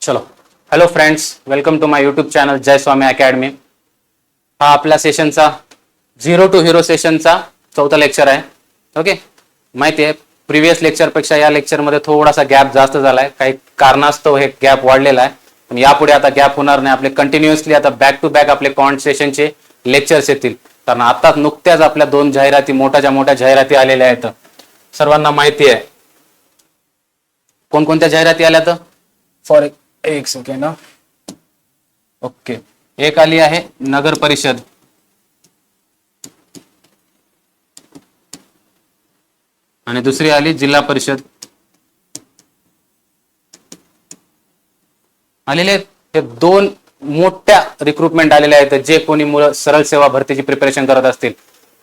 चलो, hello friends, welcome to my YouTube channel Jai Swami academy. हा आपल्या सेशनचा झिरो टू हिरो सेशनचा चौथा लेक्चर आहे. ओके, माहिती आहे प्रिव्हियस लेक्चरपेक्षा या लेक्चरमध्ये थोडासा गॅप जास्त झालाय. काही कारणास्तव हे गॅप वाढलेला आहे, पण यापुढे आता गॅप होणार नाही. आपले कंटिन्युअसली आता बॅक टू बॅक आपले कॉन्ट सेशनचे लेक्चर्स येतील. कारण आता नुकत्याच आपल्या दोन जाहिराती मोठ्या जाहिराती आलेल्या आहेत. सर्वांना माहिती आहे कोणकोणत्या जाहिराती आल्या तर फॉर एक सेकंड. ओके, एक आली आहे नगर परिषद, आणि दुसरी आली जिल्हा परिषद. आलेले हे दोन मोठ्या रिक्रुटमेंट आलेल्या आहेत. जे कोणी मुलं सरळ सेवा भरतीची प्रिपरेशन करत असतील,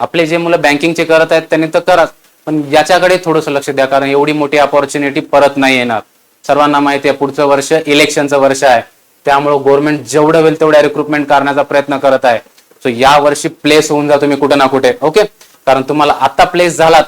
आपले जे मुलं बँकिंगचे करत आहेत त्यांनी तर करा, पण याच्याकडे थोडंसं लक्ष द्या, कारण एवढी मोठी अपॉर्च्युनिटी परत नाही येणार. सर्वांना माहिती आहे पुढचं वर्ष इलेक्शनचं वर्ष आहे, त्यामुळे गव्हर्नमेंट जेवढं होईल तेवढ्या रिक्रुटमेंट करण्याचा प्रयत्न करत आहे. सो या वर्षी प्लेस होऊन जा तुम्ही कुठे ना कुठे. ओके, कारण तुम्हाला आता प्लेस झालात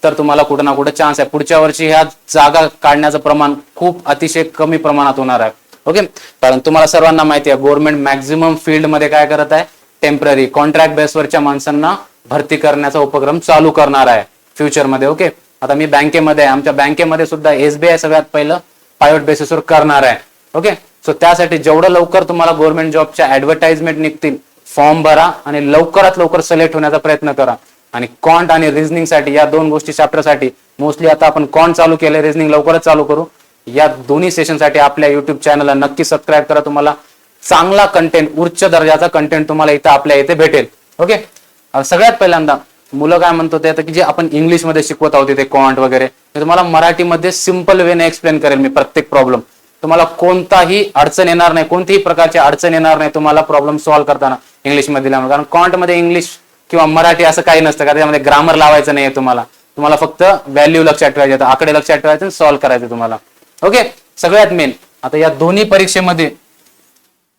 तर तुम्हाला कुठे ना कुठे चान्स आहे. पुढच्या वर्षी ह्या जागा काढण्याचं प्रमाण खूप अतिशय कमी प्रमाणात होणार आहे. ओके, कारण तुम्हाला सर्वांना माहिती आहे गव्हर्नमेंट मॅक्झिमम फील्ड मध्ये काय करत आहे, टेम्पररी कॉन्ट्रॅक्ट बेसवरच्या माणसांना भरती करण्याचा उपक्रम चालू करणार आहे फ्युचरमध्ये. ओके, आता मी बँकेमध्ये आहे, आमच्या बँकेमध्ये सुद्धा एसबीआय सगळ्यात पहिलं पायलट बेसिसवर करणार आहे. ओके, सो त्यासाठी जेवढं लवकर तुम्हाला गव्हर्नमेंट जॉबच्या ऍडव्हर्टाइजमेंट निघतील, फॉर्म भरा आणि लवकरात लवकर सिलेक्ट होण्याचा प्रयत्न करा. आणि कॉन्ट आणि रिझनिंग साठी या दोन गोष्टी चॅप्टरसाठी मोस्टली आता आपण कॉन्ट चालू केले, रिझनिंग लवकरच चालू करू. या दोन्ही सेशनसाठी आपल्या युट्यूब चॅनलला नक्की सबस्क्राईब करा. तुम्हाला चांगला कंटेंट, उच्च दर्जाचा कंटेंट तुम्हाला इथं आपल्या इथे भेटेल. ओके, सगळ्यात पहिल्यांदा मुलं काय म्हणतो ते की जे आपण इंग्लिशमध्ये शिकवत आहोत ते कॉन्ट वगैरे, ते तुम्हाला मराठीमध्ये सिंपल वेने एक्सप्लेन करेल मी प्रत्येक प्रॉब्लेम. तुम्हाला कोणताही अडचण येणार नाही, कोणतीही प्रकारची अडचण येणार नाही तुम्हाला प्रॉब्लेम सॉल्व्ह करताना इंग्लिशमध्ये दिल्यामुळे. कारण कॉन्टमध्ये इंग्लिश किंवा मराठी असं काही नसतं, कारण त्यामध्ये ग्रामर लावायचं नाहीये तुम्हाला. तुम्हाला फक्त व्हॅल्यू लक्षात ठेवायचे, आकडे लक्षात ठेवायचे, सॉल्व्ह करायचे तुम्हाला. ओके, सगळ्यात मेन आता या दोन्ही परीक्षेमध्ये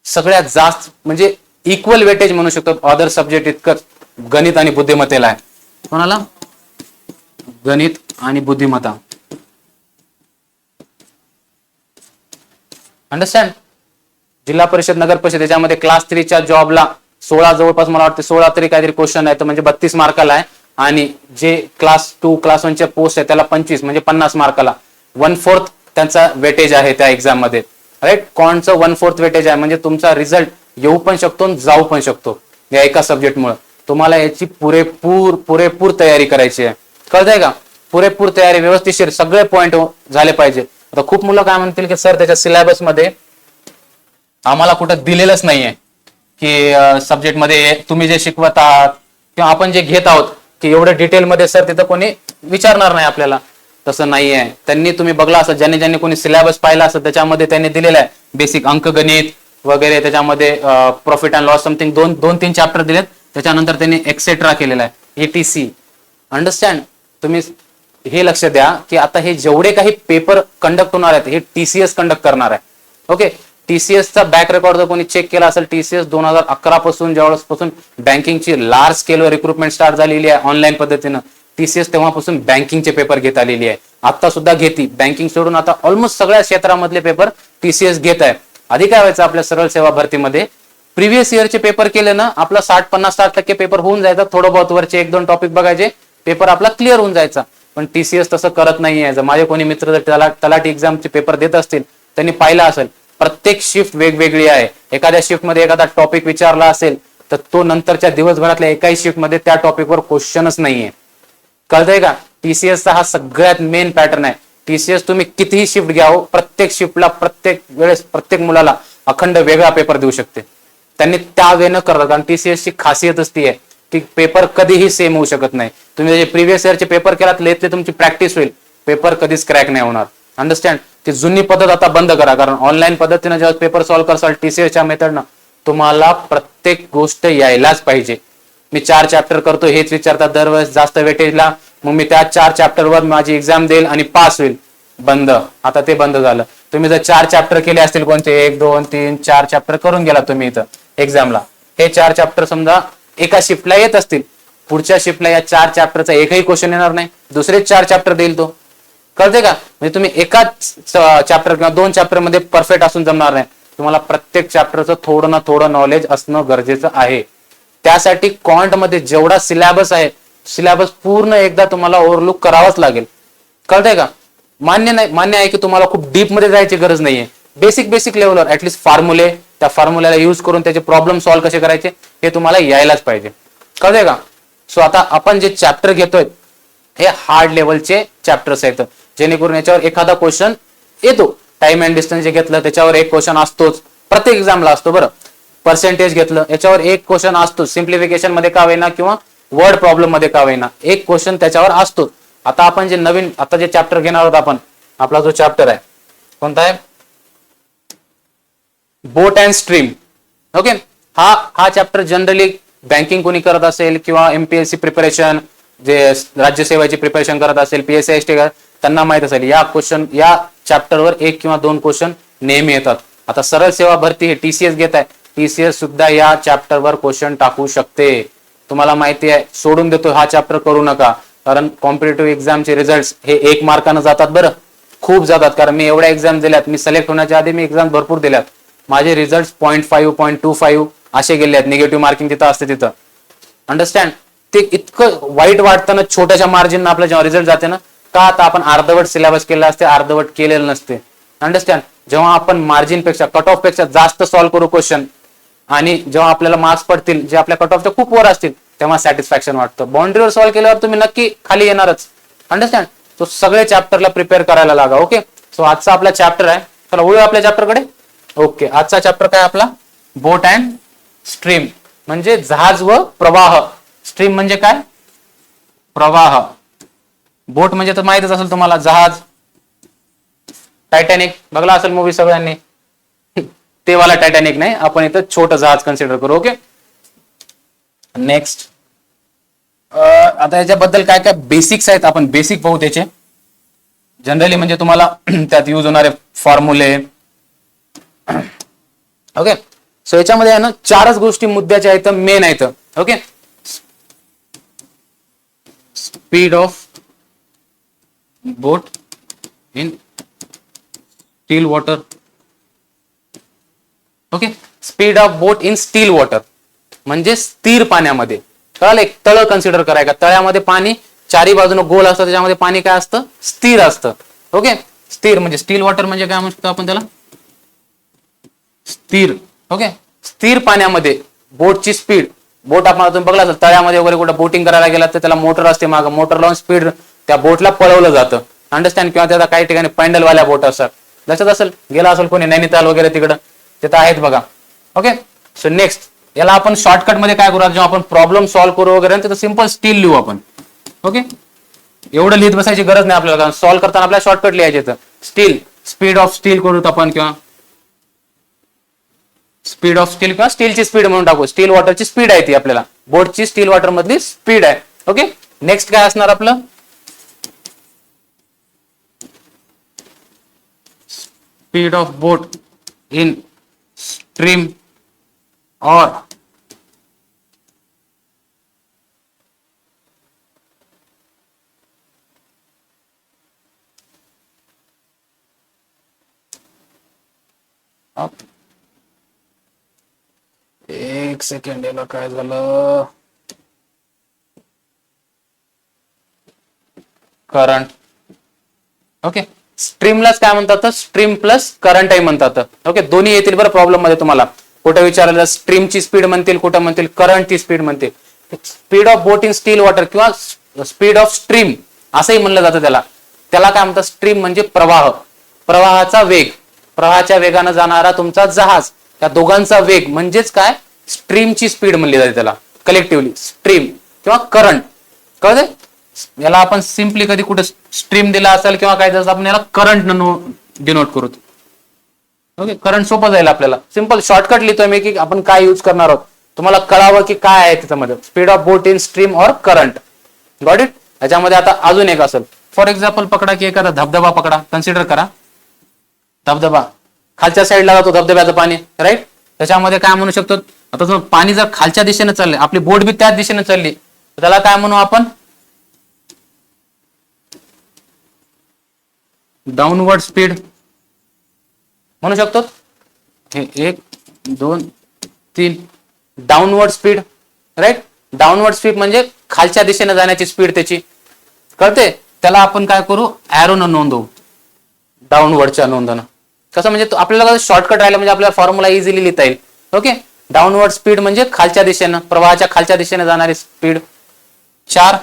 सगळ्यात जास्त म्हणजे इक्वल वेटेज म्हणू शकतो अदर सब्जेक्ट इतकंच गणित आणि बुद्धिमत्तेला आहे. कोणाला? गणित आणि बुद्धिमत्ता. अंडरस्टँड? जिल्हा परिषद, नगर परिषद याच्यामध्ये क्लास 3च्या जॉबला 16 जवळपास मला वाटतं 16 तरी काहीतरी क्वेश्चन आहे, म्हणजे 32 मार्काला आहे. आणि जे क्लास 2 क्लास 1च्या पोस्ट आहे त्याला 25 म्हणजे 50 मार्काला 1/4 त्यांचा वेटेज आहे त्या एक्झाम मध्ये. राईट, कॉन्टचं 1/4 वेटेज आहे, म्हणजे तुमचा रिझल्ट येऊ पण शकतो जाऊ पण शकतो या एका सब्जेक्टमुळे. तुम्हाला याची पुरेपूर तयारी करायची आहे. कळतंय का? पुरेपूर तयारी, व्यवस्थितशीर सगळे पॉइंट झाले पाहिजे. आता खूप मुलं काय म्हणतील की सर त्याच्या सिलेबस मध्ये आम्हाला कुठं दिलेलंच नाहीये की सब्जेक्ट मध्ये तुम्ही जे शिकवत आहात किंवा आपण जे घेत आहोत की एवढं डिटेलमध्ये सर तिथं कोणी विचारणार नाही आपल्याला. तसं नाहीये. त्यांनी तुम्ही बघला असं ज्यांनी कोणी सिलेबस पाहिला असं त्याच्यामध्ये त्यांनी दिलेलं आहे बेसिक अंकगणित वगैरे, त्याच्यामध्ये profit and loss something 2-3 chapter दिलेत. त्याच्यानंतर त्यांनी एक्सेट्रा केलेला आहे, ETC. अंडरस्टँड? तुम्ही हे लक्ष द्या की आता हे जेवढे काही पेपर कंडक्ट होणार आहेत हे TCS कंडक्ट करणार आहे. ओके, TCSचा बॅक रेकॉर्ड जर कोणी चेक केला असेल, TCS 2011 पासून ज्यावेळेसपासून बँकिंगची लार्ज स्केलवर रिक्रुटमेंट स्टार्ट झालेली आहे ऑनलाईन पद्धतीनं, TCS तेव्हापासून बँकिंगचे पेपर घेत आलेली आहे. आता सुद्धा घेती. बँकिंग सोडून आता ऑलमोस्ट सगळ्या क्षेत्रामधले पेपर TCS घेत आहे. आधी काय व्हायचं आपल्या सरळ सेवा भरतीमध्ये, प्रिव्हियस इयरचे पेपर केले ना आपला 60-50-60% पेपर होऊन जायचा. थोडं बहुत वरचे 1-2 टॉपिक बघायचे, पेपर आपला क्लिअर होऊन जायचा. पण TCS तसं करत नाहीये. जर माझे कोणी मित्र जर तलाठी एक्झामचे पेपर देत असतील त्यांनी पाहिलं असेल प्रत्येक शिफ्ट वेगवेगळी आहे. एखाद्या शिफ्टमध्ये एखादा टॉपिक विचारला असेल तर तो नंतरच्या दिवसभरातल्या एकाही शिफ्टमध्ये त्या टॉपिकवर क्वेश्चनच नाहीये. कळतंय का? TCSचा हा सगळ्यात मेन पॅटर्न आहे. TCS तुम्ही कितीही शिफ्ट घ्यावं, प्रत्येक शिफ्टला प्रत्येक वेळेस प्रत्येक मुलाला अखंड वेगळा पेपर देऊ शकते. त्यांनी त्या वे न करतात, कारण TCSची खासियतच ती आहे की पेपर कधीही सेम होऊ शकत नाही. तुम्ही प्रिव्हियस इयरचे पेपर केलात लेतले तुमची प्रॅक्टिस होईल, पेपर कधीच क्रॅक नाही होणार. अंडरस्टँड? ती जुनी पद्धत आता बंद करा, कारण ऑनलाईन पद्धतीने जेव्हा पेपर सॉल्व्ह करसाल TCSच्या मेथडनं तुम्हाला प्रत्येक गोष्ट यायलाच पाहिजे. मी 4 चॅप्टर करतो हेच विचारतात दरवेळेस जास्त वेटेजला, मग मी त्या 4 चॅप्टरवर माझी एक्झाम देईल आणि पास होईल. बंद. आता ते बंद झालं. तुम्ही जर 4 चॅप्टर केले असतील, कोणते 1, 2, 3, 4 चॅप्टर करून गेला तुम्ही इथं एक्झामला, हे 4 चॅप्टर समजा एका शिफ्टला येत असतील, पुढच्या शिफ्टला या 4 चॅप्टरचा एकही क्वेश्चन येणार नाही, दुसरे 4 चॅप्टर देईल तो. कळते का? म्हणजे तुम्ही एकाच चॅप्टर किंवा 2 चॅप्टर मध्ये परफेक्ट असून जमणार नाही. तुम्हाला प्रत्येक चॅप्टरचं थोडं ना थोडं नॉलेज असणं गरजेचं आहे. त्यासाठी क्वांट मध्ये जेवढा सिलेबस आहे, सिलेबस पूर्ण एकदा तुम्हाला ओव्हरलुक करावाच लागेल. कळतंय का? मान्य आहे की तुम्हाला खूप डीप मध्ये जायची गरज नाहीये. बेसिक लेवलवर ऍटलीस्ट फॉर्म्युले, त्या फॉर्म्युल्याला युज करून त्याचे प्रॉब्लेम सॉल्व्ह कसे करायचे हे तुम्हाला यायलाच पाहिजे. कळतंय का? सो आता आपण जे चॅप्टर घेतोय हे हार्ड लेवलचे चॅप्टर्स आहेत, जेणेकरून याच्यावर एखादा क्वेश्चन येतो. टाइम अँड डिस्टन्स जे घेतलं त्याच्यावर एक क्वेश्चन असतोच, प्रत्येक एक्झामला असतो. बरं, पर्सेंटेज घेतलं याच्यावर एक क्वेश्चन असतो, सिम्प्लिफिकेशन मध्ये का होईना किंवा वर्ड प्रॉब्लेम मध्ये का होईना एक क्वेश्चन त्याच्यावर असतो. आता आपण जे नवीन आता जे चॅप्टर घेणार आहोत आपण, आपला जो चॅप्टर आहे कोणता आहे? बोट अँड स्ट्रीम. ओके, हा चॅप्टर जनरली बँकिंग कोणी करत असेल किंवा एमपीएससी प्रिपरेशन, जे राज्यसेवेची प्रिपरेशन करत असेल, पीएसआय त्यांना माहित असेल या चॅप्टरवर 1 किंवा 2 क्वेश्चन नेहमी येतात. आता सरळ सेवा भरती हे टीसीएस घेत आहे, टीसीएस सुद्धा या चॅप्टरवर क्वेश्चन टाकू शकते. तुम्हाला माहिती आहे, सोडून देतो हा चॅप्टर करू नका, कारण कॉम्पिटेटिव्ह एक्झामचे रिझल्ट हे 1 मार्कानं जातात. बरं, खूप जातात, कारण मी एवढ्या एक्झाम दिल्यात, मी सिलेक्ट होण्याच्या आधी मी एक्झाम भरपूर दिल्यात. माझे रिझल्ट 0.5 0.25 असे गेले आहेत. निगेटिव्ह मार्किंग तिथं असते तिथं. अंडरस्टँड? ते इतकं वाईट वाटतं ना छोट्याशा मार्जिन आपला जेव्हा रिझल्ट जाते ना, का आता आपण अर्धवट सिलेबस केला असते, अर्धवट केलेलं नसते. अंडरस्टँड? जेव्हा आपण मार्जिन पेक्षा कट ऑफ पेक्षा जास्त सॉल्व्ह करू क्वेश्चन आणि जेव्हा आपल्याला मार्क्स पडतील जे आपल्या कट ऑफच्या खूप वर असतील, तेव्हा सॅटिस्फॅक्शन वाटतं. बाउंड्रीवर सॉल्व्ह केल्यावर तुम्ही नक्की खाली येणारच. अंडरस्टँड? तो सगळे चॅप्टरला प्रिपेअर करायला लागा. ओके, सो आजचा आपला चॅप्टर आहे. चला वळूया आपल्या चॅप्टरकडे. ओके, आजचा चॅप्टर काय आपला? बोट अँड स्ट्रीम, म्हणजे जहाज व प्रवाह. स्ट्रीम म्हणजे काय? प्रवाह. बोट म्हणजे तर माहितच असेल तुम्हाला, जहाज. टायटॅनिक बघला असेल मूवी सगळ्यांनी, ते वाला टायटॅनिक नाही, आपण इथं छोटं जहाज कन्सिडर करू. Okay, next. आता याच्याबद्दल काय काय बेसिक्स आहेत, आपण बेसिक पाहू त्याचे. जनरली म्हणजे तुम्हाला त्यात यूज होणारे फॉर्म्युले. ओके, सो याच्यामध्ये आहे ना 4च गोष्टी मुद्द्याच्या आहेत, मेन आहेत. Okay, speed of boat in still water. Okay, speed of boat in still water म्हणजे स्थिर पाण्यामध्ये. कळालं? एक तळ कन्सिडर करायचं, तळ्यामध्ये पाणी चारी बाजूनं गोल असतं, त्याच्यामध्ये पाणी काय असतं? स्थिर असतं. ओके, स्थिर म्हणजे स्टील वॉटर म्हणजे काय म्हणू शकतो आपण त्याला? स्थिर. ओके, स्थिर पाण्यामध्ये बोटची स्पीड, बोट आपण तुम्ही बघला असेल तळ्यामध्ये वगैरे कुठे बोटिंग करायला गेला तर त्याला मोटर असते मागं, मोटर लावून स्पीड त्या बोटला पळवलं जातं. अंडरस्टँड? किंवा त्याला काही ठिकाणी पॅन्डलवाल्या बोट असतात, लक्षात असेल, गेला असेल कोणी नैनिताल वगैरे तिकडं, तिथं आहेत बघा. ओके, सो नेक्स्ट याला आपण शॉर्टकट मध्ये काय करू, जेव्हा आपण प्रॉब्लेम सॉल्व्ह करू वगैरे तिथं सिंपल स्टील लिहू आपण. ओके, एवढं लिहित बसायची गरज नाही आपल्याला, कारण सॉल्व्ह करताना आपल्याला शॉर्टकट लिहायचे. तर स्टील, स्पीड ऑफ स्टील करूत आपण, किंवा स्पीड ऑफ स्टील किंवा स्टीलची स्पीड म्हणून टाकू. स्टील वॉटरची स्पीड आहे ती आपल्याला, बोटची स्टील वॉटर मधली स्पीड आहे. ओके, नेक्स्ट काय असणार आपलं? Speed of boat in stream और एक सेकंड, याला काय झालं? करंट. ओके, स्ट्रीमलाच काय म्हणतात? स्ट्रीम प्लस करंटही म्हणतात. ओके, दोन्ही येतील बरं प्रॉब्लेम मध्ये तुम्हाला. कुठे विचारलं स्ट्रीमची स्पीड म्हणतील, कुठं म्हणतील करंटची स्पीड म्हणतील. Speed of boat in still water किंवा स्पीड ऑफ स्ट्रीम असंही म्हणलं जातं त्याला. त्याला काय म्हणतात? स्ट्रीम म्हणजे प्रवाह, प्रवाहाचा वेग, प्रवाहाच्या वेगानं जाणारा तुमचा जहाज, त्या दोघांचा वेग म्हणजेच काय? स्ट्रीमची स्पीड म्हणली जाते त्याला कलेक्टिव्हली, स्ट्रीम किंवा करंट. कळतंय? याला आपण सिम्पली कधी कुठे स्ट्रीम दिला असेल किंवा काय जसं आपण याला करंट डिनोट करू. ओके, करंट सोपं जाईल आपल्याला. सिंपल शॉर्टकट लिहितोय मी की आपण काय यूज करणार आहोत, तुम्हाला कळावं की काय आहे त्याच्यामध्ये. Speed of boat in stream और करंट. Got it? याच्यामध्ये आता अजून एक असेल, फॉर एक्झाम्पल पकडा की एखादा धबधबा पकडा, कन्सिडर करा धबधबा, खालच्या साईडला जातो धबधब्याचं पाणी, राईट? त्याच्यामध्ये काय म्हणू शकतो, आता पाणी जर खालच्या दिशेने चालले, आपली बोट बी त्याच दिशेने चालली, त्याला काय म्हणू आपण? डाऊनवर्ड स्पीड म्हणू शकतो. हे 1 2 3 downward speed, right. Downward speed म्हणजे खालच्या दिशेने जाण्याची स्पीड त्याची, कळते. त्याला आपण काय करू, ॲरोनं नोंदवू, डाऊनवर्डच्या नोंदनं. कसं म्हणजे आपल्याला शॉर्टकट राहिलं म्हणजे आपल्याला फॉर्म्युला इझिली लिहिता येईल. ओके. डाऊनवर्ड स्पीड म्हणजे खालच्या दिशेनं, प्रवाहाच्या खालच्या दिशेने जाणारी स्पीड. 4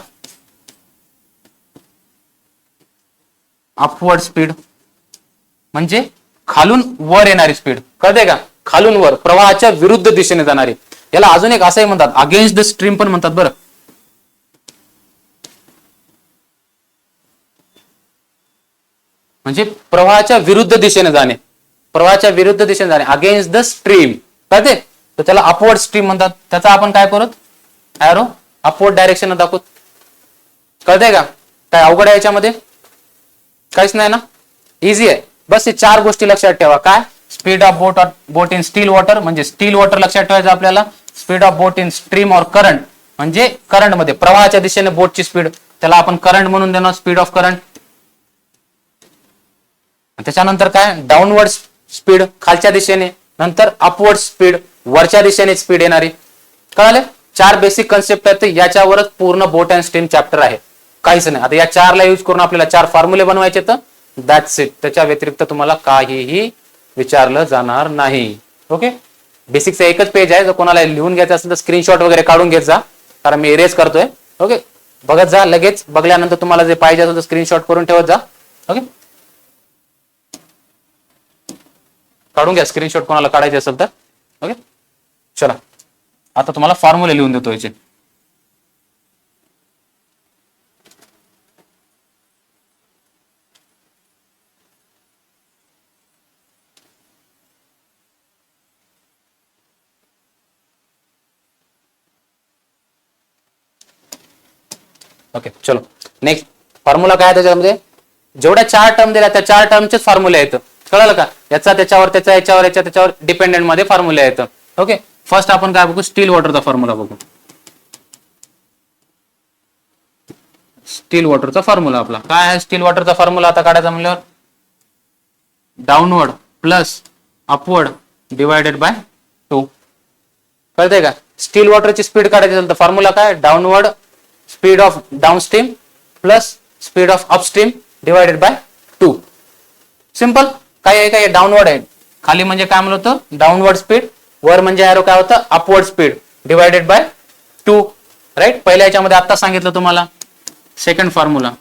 अपवर्ड स्पीड म्हणजे खालून वर येणारी स्पीड, कळते का, खालून वर प्रवाहाच्या विरुद्ध दिशेने जाणारी. याला अजून एक असंही म्हणतात, अगेन्स्ट द स्ट्रीम पण म्हणतात बरं. म्हणजे प्रवाहाच्या विरुद्ध दिशेने जाणे, प्रवाहाच्या विरुद्ध दिशेने जाणे, अगेन्स्ट द स्ट्रीम, कळते. तर त्याला अपवर्ड स्ट्रीम म्हणतात. त्याचा आपण काय करू, ॲरो अपवर्ड डायरेक्शन दाखवू, कळते का. काय अवघड आहे याच्यामध्ये, काहीच नाही ना, इझी आहे. बस हे 4 गोष्टी लक्षात ठेवा. काय, speed of boat in still water म्हणजे स्टील वॉटर लक्षात ठेवायचं आपल्याला. Speed of boat in stream or current म्हणजे करंट मध्ये प्रवाहाच्या दिशेने बोटची स्पीड, त्याला आपण करंट म्हणून देणार, स्पीड ऑफ करंट. त्याच्यानंतर काय, डाऊनवर्ड स्पीड खालच्या दिशेने, नंतर अपवर्ड स्पीड वरच्या दिशेने स्पीड येणारी. कळाले. 4 बेसिक कन्सेप्ट आहेत, याच्यावरच पूर्ण बोट अँड स्ट्रीम चॅप्टर आहे, काहीच नाही. आता या 4ला यूज करून आपल्याला 4 फॉर्म्युले बनवायचे, तर दॅट्स इट. त्याच्या व्यतिरिक्त तुम्हाला काहीही विचारलं जाणार नाही. ओके. बेसिकचं एकच पेज आहे, जर कोणाला लिहून घ्यायचं असेल तर स्क्रीनशॉट वगैरे काढून घेत जा, कारण मी इरेज करतोय. ओके. बघत जा, लगेच बघल्यानंतर तुम्हाला जे पाहिजे असेल तर स्क्रीनशॉट करून ठेवत जा. ओके. काढून घ्या स्क्रीनशॉट कोणाला काढायचे असेल तर. ओके. चला आता तुम्हाला फॉर्म्युले लिहून देतो याचे. ओके. चलो नेक्स्ट फॉर्म्युला काय आहे त्याच्यामध्ये, जेवढ्या 4 टर्म दिल्या त्या 4 टर्मचेच फॉर्म्युले आहेत, कळलं का. याचा त्याच्यावर, त्याचा याच्यावर, याच्या त्याच्यावर डिपेंडेंट मध्ये फॉर्म्युले आहेत. ओके. फर्स्ट आपण काय बघू, स्टील वॉटरचा फॉर्म्युला बघू. स्टील वॉटरचा फॉर्म्युला आपला काय आहे, स्टील वॉटरचा फॉर्म्युला आता काढायचा म्हणल्यावर downward plus upward divided by 2, कळतंय का. स्टील वॉटरची स्पीड काढायची असेल तर फॉर्म्युला काय, downward speed of downstream plus speed of upstream divided by 2. Simple. काय आहे, काय डाऊनवर्ड आहे, खाली म्हणजे काय म्हणलं होतं, डाऊनवर्ड स्पीड, वर म्हणजे एरो काय होतं, upward speed divided by 2, right. पहिल्या याच्यामध्ये आता सांगितलं तुम्हाला. Second formula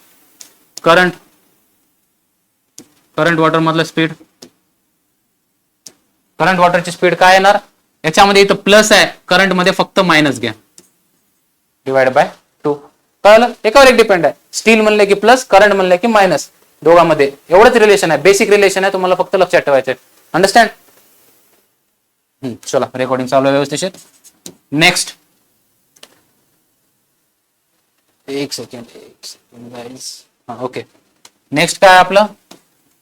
current, current water मधलं स्पीड, करंट वॉटरची स्पीड काय येणार, याच्यामध्ये इथं प्लस आहे, करंट मध्ये फक्त मायनस घ्या, डिवाइड बाय 2. कळलं, एकावर एक डिपेंड आहे. स्टील म्हणले की प्लस, करंट म्हणले की मायनस, दोघांमध्ये एवढंच रिलेशन आहे, बेसिक रिलेशन आहे, तुम्हाला फक्त लक्षात ठेवायचं. अंडरस्टँड. चला रेकॉर्डिंग चालू आहे व्यवस्थित. नेक्स्ट एक सेकंड गाइस. ओके. नेक्स्ट काय आपलं,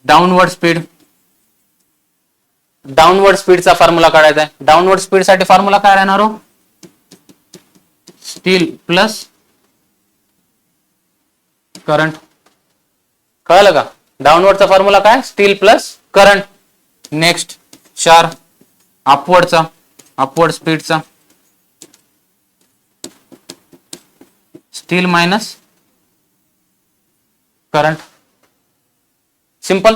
डाऊनवर्ड स्पीड. डाऊनवर्ड स्पीडचा फॉर्म्युला काढायचा आहे. डाऊनवर्ड स्पीड साठी फॉर्म्युला काय राहणार हो, स्टील प्लस करंट. कळलं का. डाऊनवर्डचा फॉर्म्युला काय, स्टील प्लस करंट. नेक्स्ट 4 अपवर्डचा, upward speed still minus current. Simple.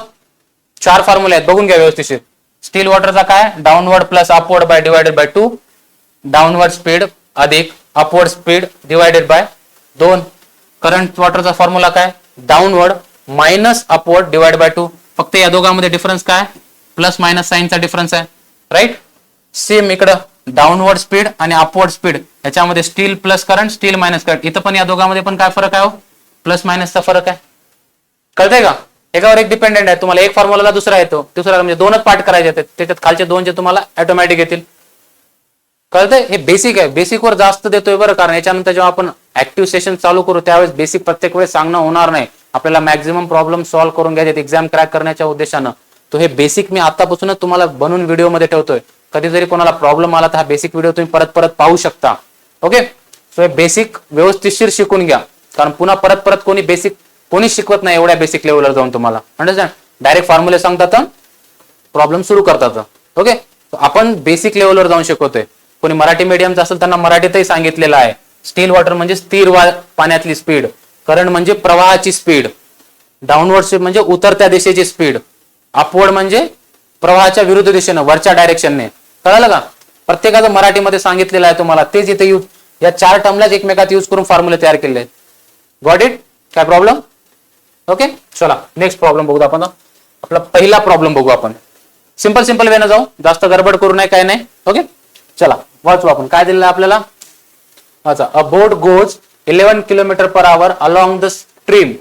4 फॉर्म्युले आहेत, बघून घ्या व्यवस्थित. स्टील वॉटरचा काय, downward plus upward by divided by 2, downward speed अधिक upward speed divided by 2. Current वॉटरचा फॉर्म्युला काय, downward minus upward divide by 2. फक्त या दोघांमध्ये डिफरन्स काय, प्लस मायनस साइनचा डिफरन्स आहे, राईट. सेम इकडं डाऊनवर्ड स्पीड आणि अपवर्ड स्पीड, याच्यामध्ये steel plus current, steel minus current. इथं पण या दोघांमध्ये पण काय फरक आहे हो, प्लस मायनसचा फरक आहे. कळतंय का. एकावर एक डिपेंडेंट आहे. तुम्हाला एक फॉर्म्युला दुसरा येतो, दुसरा म्हणजे 2च पार्ट करायचे आहेत, त्याच्यात खालचे 2 जे तुम्हाला ऑटोमॅटिक येतील. कळतंय. हे बेसिक आहे, बेसिक वर जास्त देतोय बरं, कारण याच्यानंतर जेव्हा आपण ऍक्टिव्ह सेशन चालू करू त्यावेळेस बेसिक प्रत्येक वेळेस सांगणं होणार नाही. आपल्याला मॅक्झिमम प्रॉब्लेम सॉल्व्ह करून घ्यायचे एक्झाम क्रॅक करण्याच्या उद्देशानं. तो हे बेसिक मी आतापासूनच तुम्हाला बनवून व्हिडिओमध्ये ठेवतोय. कधी जरी कोणाला प्रॉब्लेम आला तर हा बेसिक व्हिडिओ तुम्ही परत परत पाहू शकता. ओके. सो हे बेसिक व्यवस्थितशीर शिकून घ्या, कारण पुन्हा परत परत कोणी बेसिक कोणीच शिकवत नाही एवढ्या बेसिक लेवलवर जाऊन तुम्हाला. अंडरस्टँड? डायरेक्ट फॉर्म्युले सांगतात, प्रॉब्लेम सुरू करतात. ओके, आपण बेसिक लेवलवर जाऊन शिकवतोय. कोणी मराठी मीडियमचं असेल त्यांना मराठीतही सांगितलेलं आहे. स्टील वॉटर म्हणजे स्थिर पाण्यातली स्पीड, करंट म्हणजे प्रवाहाची स्पीड, डाऊनवर्ड स्पीड म्हणजे उतरत्या दिशेची स्पीड, अपवर्ड म्हणजे प्रवाहाच्या विरुद्ध दिशेनं वरच्या डायरेक्शनने. कळालं का? प्रत्येकाचं मराठीमध्ये सांगितलेलं आहे तुम्हाला. तेच इथे यूज, या 4 टर्मलाच एकमेकात यूज करून फॉर्म्युले तयार केले आहेत. Got it? काय प्रॉब्लेम? ओके, चला नेक्स्ट प्रॉब्लेम बघू आपण. आपला पहिला प्रॉब्लेम बघू आपण. सिंपल वेनं जाऊ, जास्त गडबड करू नये, काय नाही. ओके, चला वाचू आपण. काय दिलेलं आपल्याला? अच्छा, अ बोट goes 11 kilometre per our along the stream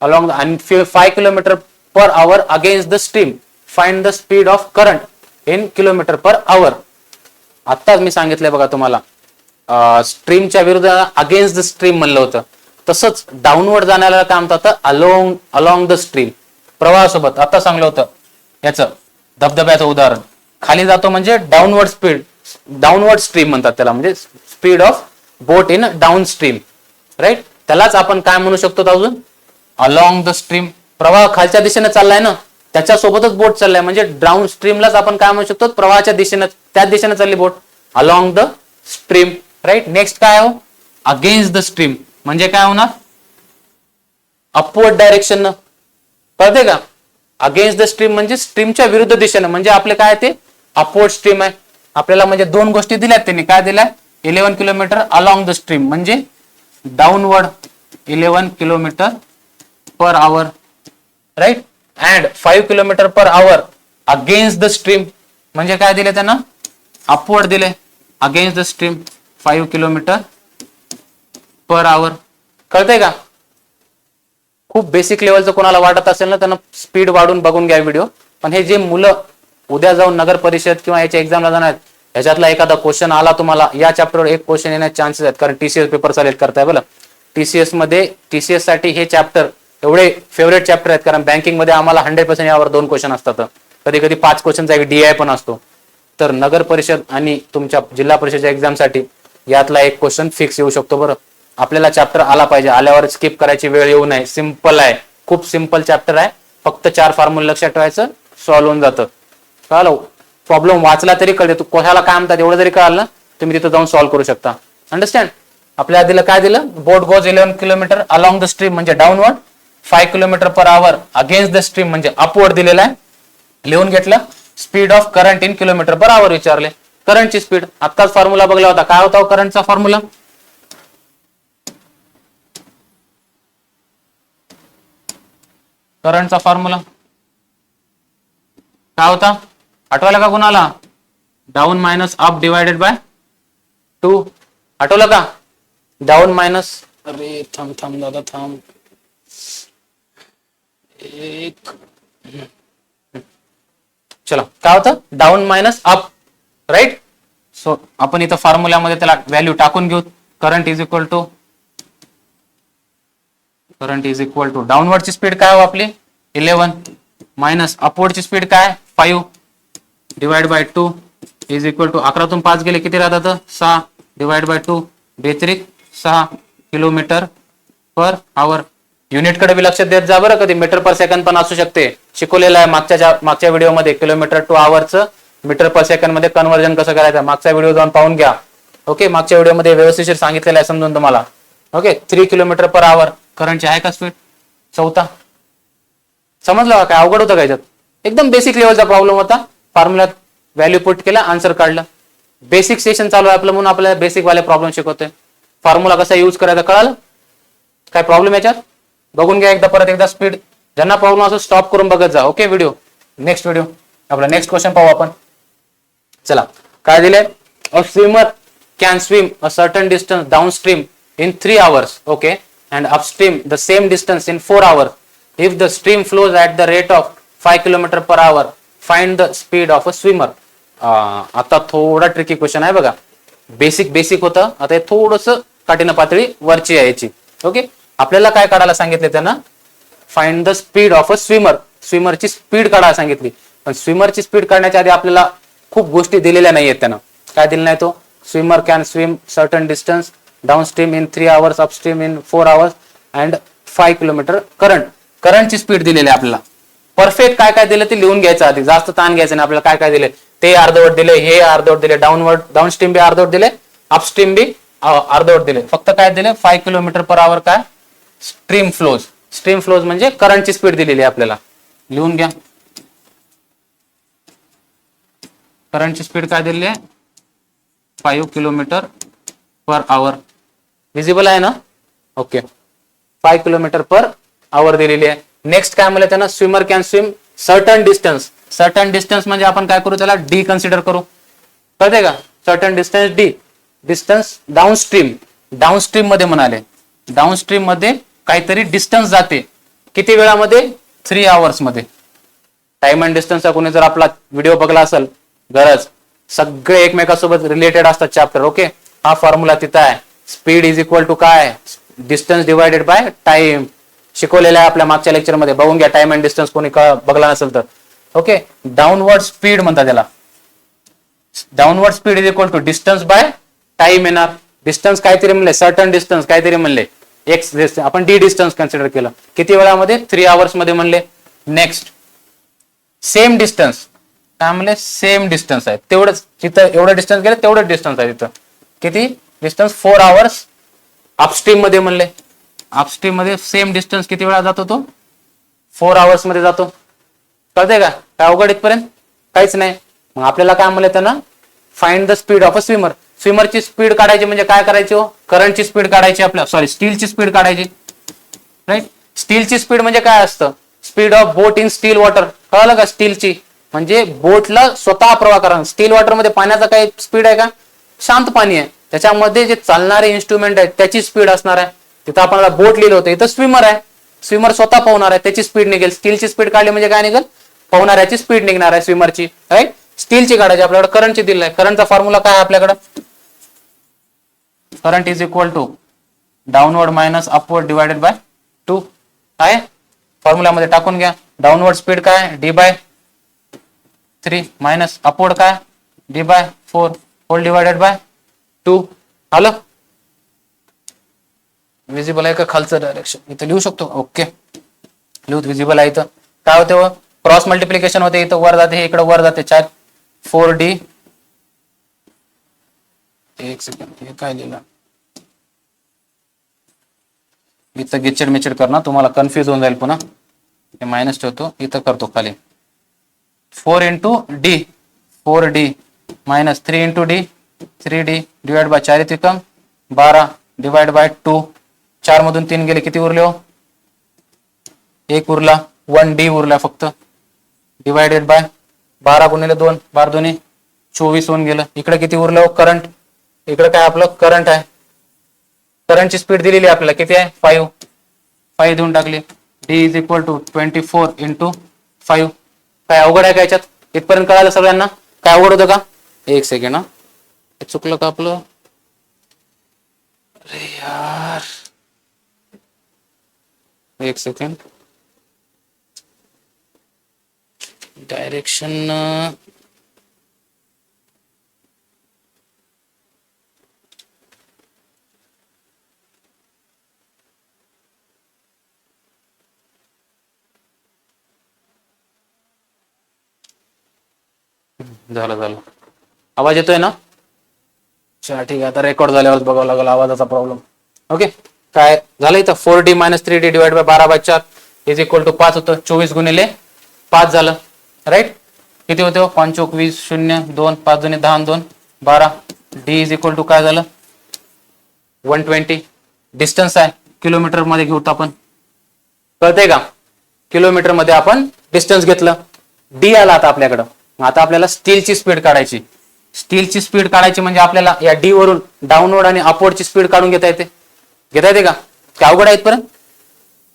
along and 5 kilometer per hour against the stream. Find the speed of current in kilometer per hour. आत्ताच मी सांगितलंय बघा तुम्हाला, स्ट्रीमच्या विरुद्ध अगेन्स्ट द स्ट्रीम म्हणलं होतं. तसंच डाऊनवर्ड जाण्याला काय म्हणतात? अलॉंग द स्ट्रीम, प्रवाहासोबत. आता सांगलं होतं याचं धबधब्याचं उदाहरण. खाली जातो म्हणजे डाऊनवर्ड स्पीड, डाऊनवर्ड स्ट्रीम म्हणतात त्याला, म्हणजे speed of boat in downstream. Right? त्यालाच आपण काय म्हणू शकतो अजून? Along the stream. प्रवाह खालच्या दिशेने चाललाय ना, त्याच्यासोबतच बोट चाललाय, म्हणजे डाऊन स्ट्रीमलाच आपण काय म्हणू शकतो? प्रवाहाच्या दिशेने, त्याच दिशेने चालली boat, along the stream. Right? Next काय हो? अगेन्स्ट द स्ट्रीम म्हणजे काय होणार? Upward direction. कळते का? अगेन्स्ट द स्ट्रीम म्हणजे स्ट्रीमच्या विरुद्ध दिशेने, म्हणजे आपले काय ते अपवर्ड स्ट्रीम आहे. आपल्याला म्हणजे 2 गोष्टी दिल्यात त्यांनी. काय दिल्या? 11 किलोमीटर अलॉंग द स्ट्रीम म्हणजे downward 11 kilometre per hour, right? And 5 kilometre per hour against the stream म्हणजे काय दिले त्यांना? अपवर्ड दिले. Against the stream 5 kilometre per hour. कळतंय का? खूप बेसिक लेवलचं कोणाला वाटत असेल ना, त्यांना स्पीड वाढून बघून घ्या व्हिडिओ. पण हे जे मुलं उद्या जाऊन नगर परिषद किंवा याच्या एक्झामला जाणार आहेत, ह्याच्यातला एखादा क्वेश्चन आला तुम्हाला, या चॅप्टरवर एक क्वेश्चन येण्याचे चान्सेस आहेत, कारण टीसीएस पेपर सिलेक्ट करताय. बोला, टीसीएस मध्ये, टीसीएस साठी हे चॅप्टर एवढे फेवरेट चॅप्टर आहेत, कारण बँकिंग मध्ये आम्हाला 100% यावर 2 क्वेश्चन असतात, कधी कधी 5 क्वेश्चनचा एक डीआय पण असतो. तर नगर परिषद आणि तुमच्या जिल्हा परिषदेच्या एक्झामसाठी यातला एक क्वेश्चन फिक्स येऊ शकतो. बरं, आपल्याला चॅप्टर आला पाहिजे, आल्यावर स्किप करायची वेळ येऊ नये. सिंपल आहे, खूप सिंपल चॅप्टर आहे. फक्त 4 फॉर्म्युले लक्षात ठेवायचं, सॉल्व्ह होऊन जातं. कळलं? प्रॉब्लेम वाचला तरी कळते, तू कशाला काय म्हणतात एवढं जरी कळलं ना, तुम्ही तिथं जाऊन सॉल्व्ह करू शकता. अंडरस्टँड? आपल्याला दिलं काय दिलं? Boat goes 11 kilometre along the stream म्हणजे downward, 5 kilometre per hour against the stream म्हणजे अपवर्ड दिलेला आहे. लिहून घेतलं. Speed of current in kilometre per hour विचारले. करंटची स्पीड आत्ताच फॉर्म्युला बघला होता. काय होता करंटचा फॉर्म्युला? करंटचा फॉर्म्युला काय होता? आठवला का कुणाला? Down minus up divided by 2. आठवलं का? डाऊन मायनस, अरे थांब दादा थांब, एक, चला काय होतं? Down minus up. Right? So आपण इथं फॉर्म्युल्यामध्ये त्याला व्हॅल्यू टाकून घेऊ. करंट इज इक्वल टू डाऊनवर्डची स्पीड काय हो आपली? 11 मायनस अपवर्डची स्पीड काय? 5 divide by 2 is equal to 11तून 5 गेले किती राहतात? 6 डिवाइड बाय 2 बेत्रिक 6 किलोमीटर पर आवर. युनिट कडे बी लक्षात देत जा बरं, कधी मीटर पर सेकंड पण असू शकते. शिकवलेलं आहे मागच्या व्हिडिओमध्ये किलोमीटर टू आवरचं मीटर पर सेकंड मध्ये कन्व्हर्जन कसं करायचं. मागचा व्हिडिओ जाऊन पाहून घ्या. ओके, मागच्या व्हिडिओमध्ये व्यवस्थित सांगितलेलं आहे समजून तुम्हाला. ओके, 3 किलोमीटर पर आवर करंटची आहे का स्पीड? 4. समजलं काय? अवघड होतं का याच्यात? एकदम बेसिक लेवलचा प्रॉब्लेम होता. फॉर्म्युल्यात व्हॅल्यू पुट केला, आन्सर काढलं. बेसिक सेशन चालू आहे आपलं म्हणून आपल्याला बेसिक वाले प्रॉब्लेम शिकवतोय. फॉर्म्युला कसा यूज करायचा कळालं? काय प्रॉब्लेम याच्यात? बघून घ्या एकदा, परत एकदा स्पीड. ज्यांना प्रॉब्लेम असो स्टॉप करून बघत जा. ओके, व्हिडिओ नेक्स्ट आपला नेक्स्ट क्वेश्चन पाहू आपण. चला काय दिले? अ swimmer can swim a certain distance downstream in 3 hours. Okay, and upstream the same distance in 4 hours. If the stream flows at the rate of 5 kilometre per our, find the speed of a swimmer. आता थोडा tricky question आहे बघा. Basic होतं, आता हे थोडस काठीण पातळी वरची आहे याची. ओके, आपल्याला काय काढायला सांगितले त्यांना? Find the speed of a swimmer. स्विमरची स्पीड काढायला सांगितली. पण स्विमरची स्पीड काढण्याच्या आधी आपल्याला खूप गोष्टी दिलेल्या नाहीयेत त्यांना. काय दिलं नाही तो? Swimmer can swim certain distance downstream in 3 hours, upstream in 4 hours, and 5 kilometre करंटची स्पीड दिलेली आहे आपल्याला. परफेक्ट काय काय दिलं ते लिहून घ्यायचं आधी, जास्त ताण घ्यायचं नाही. आपल्याला काय काय दिले ते अर्धवट दिले, हे अर्धवट दिले, डाऊन स्ट्रीम बी अर्धवट दिले, अपस्ट्रीम बी अर्धवट दिले. फक्त काय दिले 5 किलोमीटर पर आवर काय स्ट्रीम फ्लोज म्हणजे करंटची स्पीड दिलेली आहे आपल्याला. लिहून घ्या. करंटची स्पीड काय दिलेली आहे 5 किलोमीटर पर आवर. विजिबल आहे ना? ओके. 5 किलोमीटर पर आवर दिलेली आहे. नेक्स्ट काय म्हणलं त्यांना, swimmer can swim certain distance म्हणजे आपण काय करू त्याला डी कन्सिडर करू. कळते का? Certain distance D. Distance downstream मध्ये म्हणाले, डाऊनस्ट्रीम मध्ये काहीतरी डिस्टन्स जाते. किती वेळामध्ये? 3 आवर्स मध्ये. टाइम अँड डिस्टन्सचा कोणी जर आपला व्हिडिओ बघला असेल गरज, सगळे एकमेकांसोबत रिलेटेड असतात चॅप्टर. ओके, हा फॉर्म्युला तिथं आहे. स्पीड इज इक्वल टू काय डिस्टन्स डिवायडेड बाय टाइम. शिकवलेलं आहे आपल्या मागच्या लेक्चरमध्ये, बघून घ्या. टाइम अँड डिस्टन्स कोणी बघला नसेल तर. ओके, डाऊनवर्ड स्पीड म्हणतात त्याला. Downward speed is equal to distance by time येणार. डिस्टन्स काहीतरी म्हणले, सर्टन डिस्टन्स काहीतरी म्हणले, एक्स आपण डी डिस्टन्स कन्सिडर केलं. किती वेळामध्ये? 3 आवर्स मध्ये म्हणले. नेक्स्ट सेम डिस्टन्स काय म्हणले, सेम डिस्टन्स आहे तेवढंच. जिथं एवढं डिस्टन्स गेलं तेवढंच डिस्टन्स आहे तिथं. किती डिस्टन्स? 4 आवर्स. अपस्ट्रीम मध्ये म्हणले, अपस्ट्रीम मध्ये सेम डिस्टन्स किती वेळा जातो तो? 4 आवर्स मध्ये जातो. कळते का? काय अवघड इथपर्यंत? काहीच नाही. मग आपल्याला काय म्हणलं त्यांना, find the speed of a swimmer. स्विमरची स्पीड काढायची म्हणजे काय करायची हो? करंटची स्पीड काढायची आपल्या, सॉरी स्टीलची स्पीड काढायची. राईट. स्टीलची स्पीड म्हणजे काय असतं? Speed of boat in still water. कळलं का? स्टीलची म्हणजे बोटला स्वतः प्रवाह करा. स्टील वॉटर मध्ये पाण्याचा काही स्पीड आहे का? शांत पाणी आहे. त्याच्यामध्ये जे चालणारे इन्स्ट्रुमेंट आहेत त्याची स्पीड असणार आहे. तिथं आपल्याला बोट लिहिलं होतं, इथं स्विमर आहे. स्विमर स्वतः पोहणार आहे, त्याची स्पीड निघेल. स्टीलची स्पीड काढली म्हणजे काय निघेल? पोहणाऱ्याची स्पीड निघणार आहे स्विमरची. राईट. स्टीलची काढायची. आपल्याकडे करंटची दिली आहे. करंटचा फॉर्म्युला काय आहे आपल्याकडे? Current is equal to downward minus upward divided by 2 आहे. फॉर्म्युल्यामध्ये टाकून घ्या. डाऊनवर्ड स्पीड काय? डी बाय 3 मायनस अपवर्ड काय? D by 4 whole divided by 2. आलं? विजिबल आहे का खालचं डायरेक्शन? इथं लिहू शकतो. ओके, लिहू. विजिबल आहे. इथं काय होते? क्रॉस मल्टिप्लिकेशन होते. इथं वर जाते, इकडे वर जाते. 4D. एक सेकंड, हे काय लिहिलं इथं? गिचड मिचड करणार, तुम्हाला कन्फ्युज होऊन जाईल पुन्हा. हे मायनस ठेवतो, इथं करतो खाली. 4 into D, 4D minus 3 into D, 3D divide bye 4 त्रिकम 12 डिवाइड बाय 2. 4 मधून 3 गेले, किती उरले हो? 1 उरला. 1D उरला फक्त. डिवायडेड बाय 12 गुणिले 2, 12 दोन्ही 24 होऊन गेलं. इकडे किती उरलं हो? करंट. इकडे काय आपलं करंट आहे. करंटची स्पीड दिलेली आपल्याला किती आहे? 5 देऊन टाकली. D is equal to 24 into 5. काय अवघड आहे का याच्यात? इथपर्यंत कळालं सगळ्यांना? काय अवघड होतं का? एक सेकंड, चुकलं का आपलं? अरे यार, एक सेकंड. डायरेक्शन झालं. आवाज येतोय ना? अच्छा, ठीक आहे. आता रेकॉर्ड झाल्यावर बघावं लागेल आवाजाचा प्रॉब्लेम. ओके, काय झालं इथं? 4D minus 3D divide by 12 by 4 is equal to 5 होतं. 24 गुणिले 5 झालं. राईट. किती होते? 5 चोक 20, 0 2 5 दोन्ही 10 2 12. डी इज इक्वल टू काय झालं? 120. डिस्टन्स आहे, किलोमीटर मध्ये घेऊ आपण. कळतंय का? किलोमीटर मध्ये आपण डिस्टन्स घेतलं. डी आला आता आपल्याकडं. आता आपल्याला स्टीलची स्पीड काढायची. स्टीलची स्पीड काढायची म्हणजे आपल्याला या डी वरून डाऊनवर्ड आणि अपवर्डची स्पीड काढून घेता येते. का? काय अवघड आहे इथपर्यंत?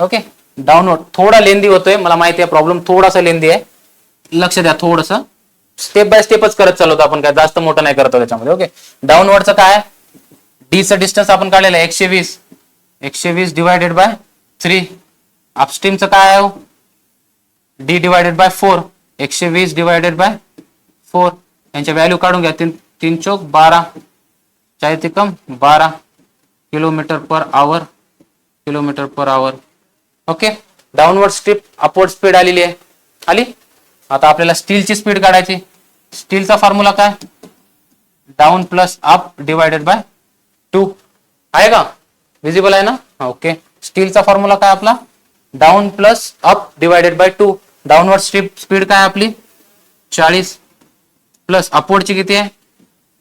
ओके, डाऊनवर्ड थोडा लेंदी होतोय, मला माहिती आहे. प्रॉब्लेम थोडासा लेंदी आहे. लक्ष द्या. थोडस स्टेप बाय स्टेपच करत चालवतो आपण, काय जास्त मोठं नाही करतो त्याच्यामध्ये. ओके, डाऊनवर्डचं काय? डीचं डिस्टन्स आपण काढलेलं आहे 120 डिवायडेड बाय 3. अपस्ट्रीमचं काय आहे? D divided by 4. 120 divided by 4. यांच्या व्हॅल्यू काढून घ्या. 3 चौक 12, 4 त्रिकम 12 kilometre per hour. Okay, downward stream upward speed आलेली आहे, आली. आता आपल्याला स्टीलची स्पीड काढायची. स्टीलचा फॉर्म्युला काय, down plus up divided by 2 आहे का, विजिबल आहे ना. ओके, स्टीलचा फॉर्म्युला काय आपला, down plus up divided by 2. Downward stream speed काय आपली 40 प्लस अपवर्डची किती आहे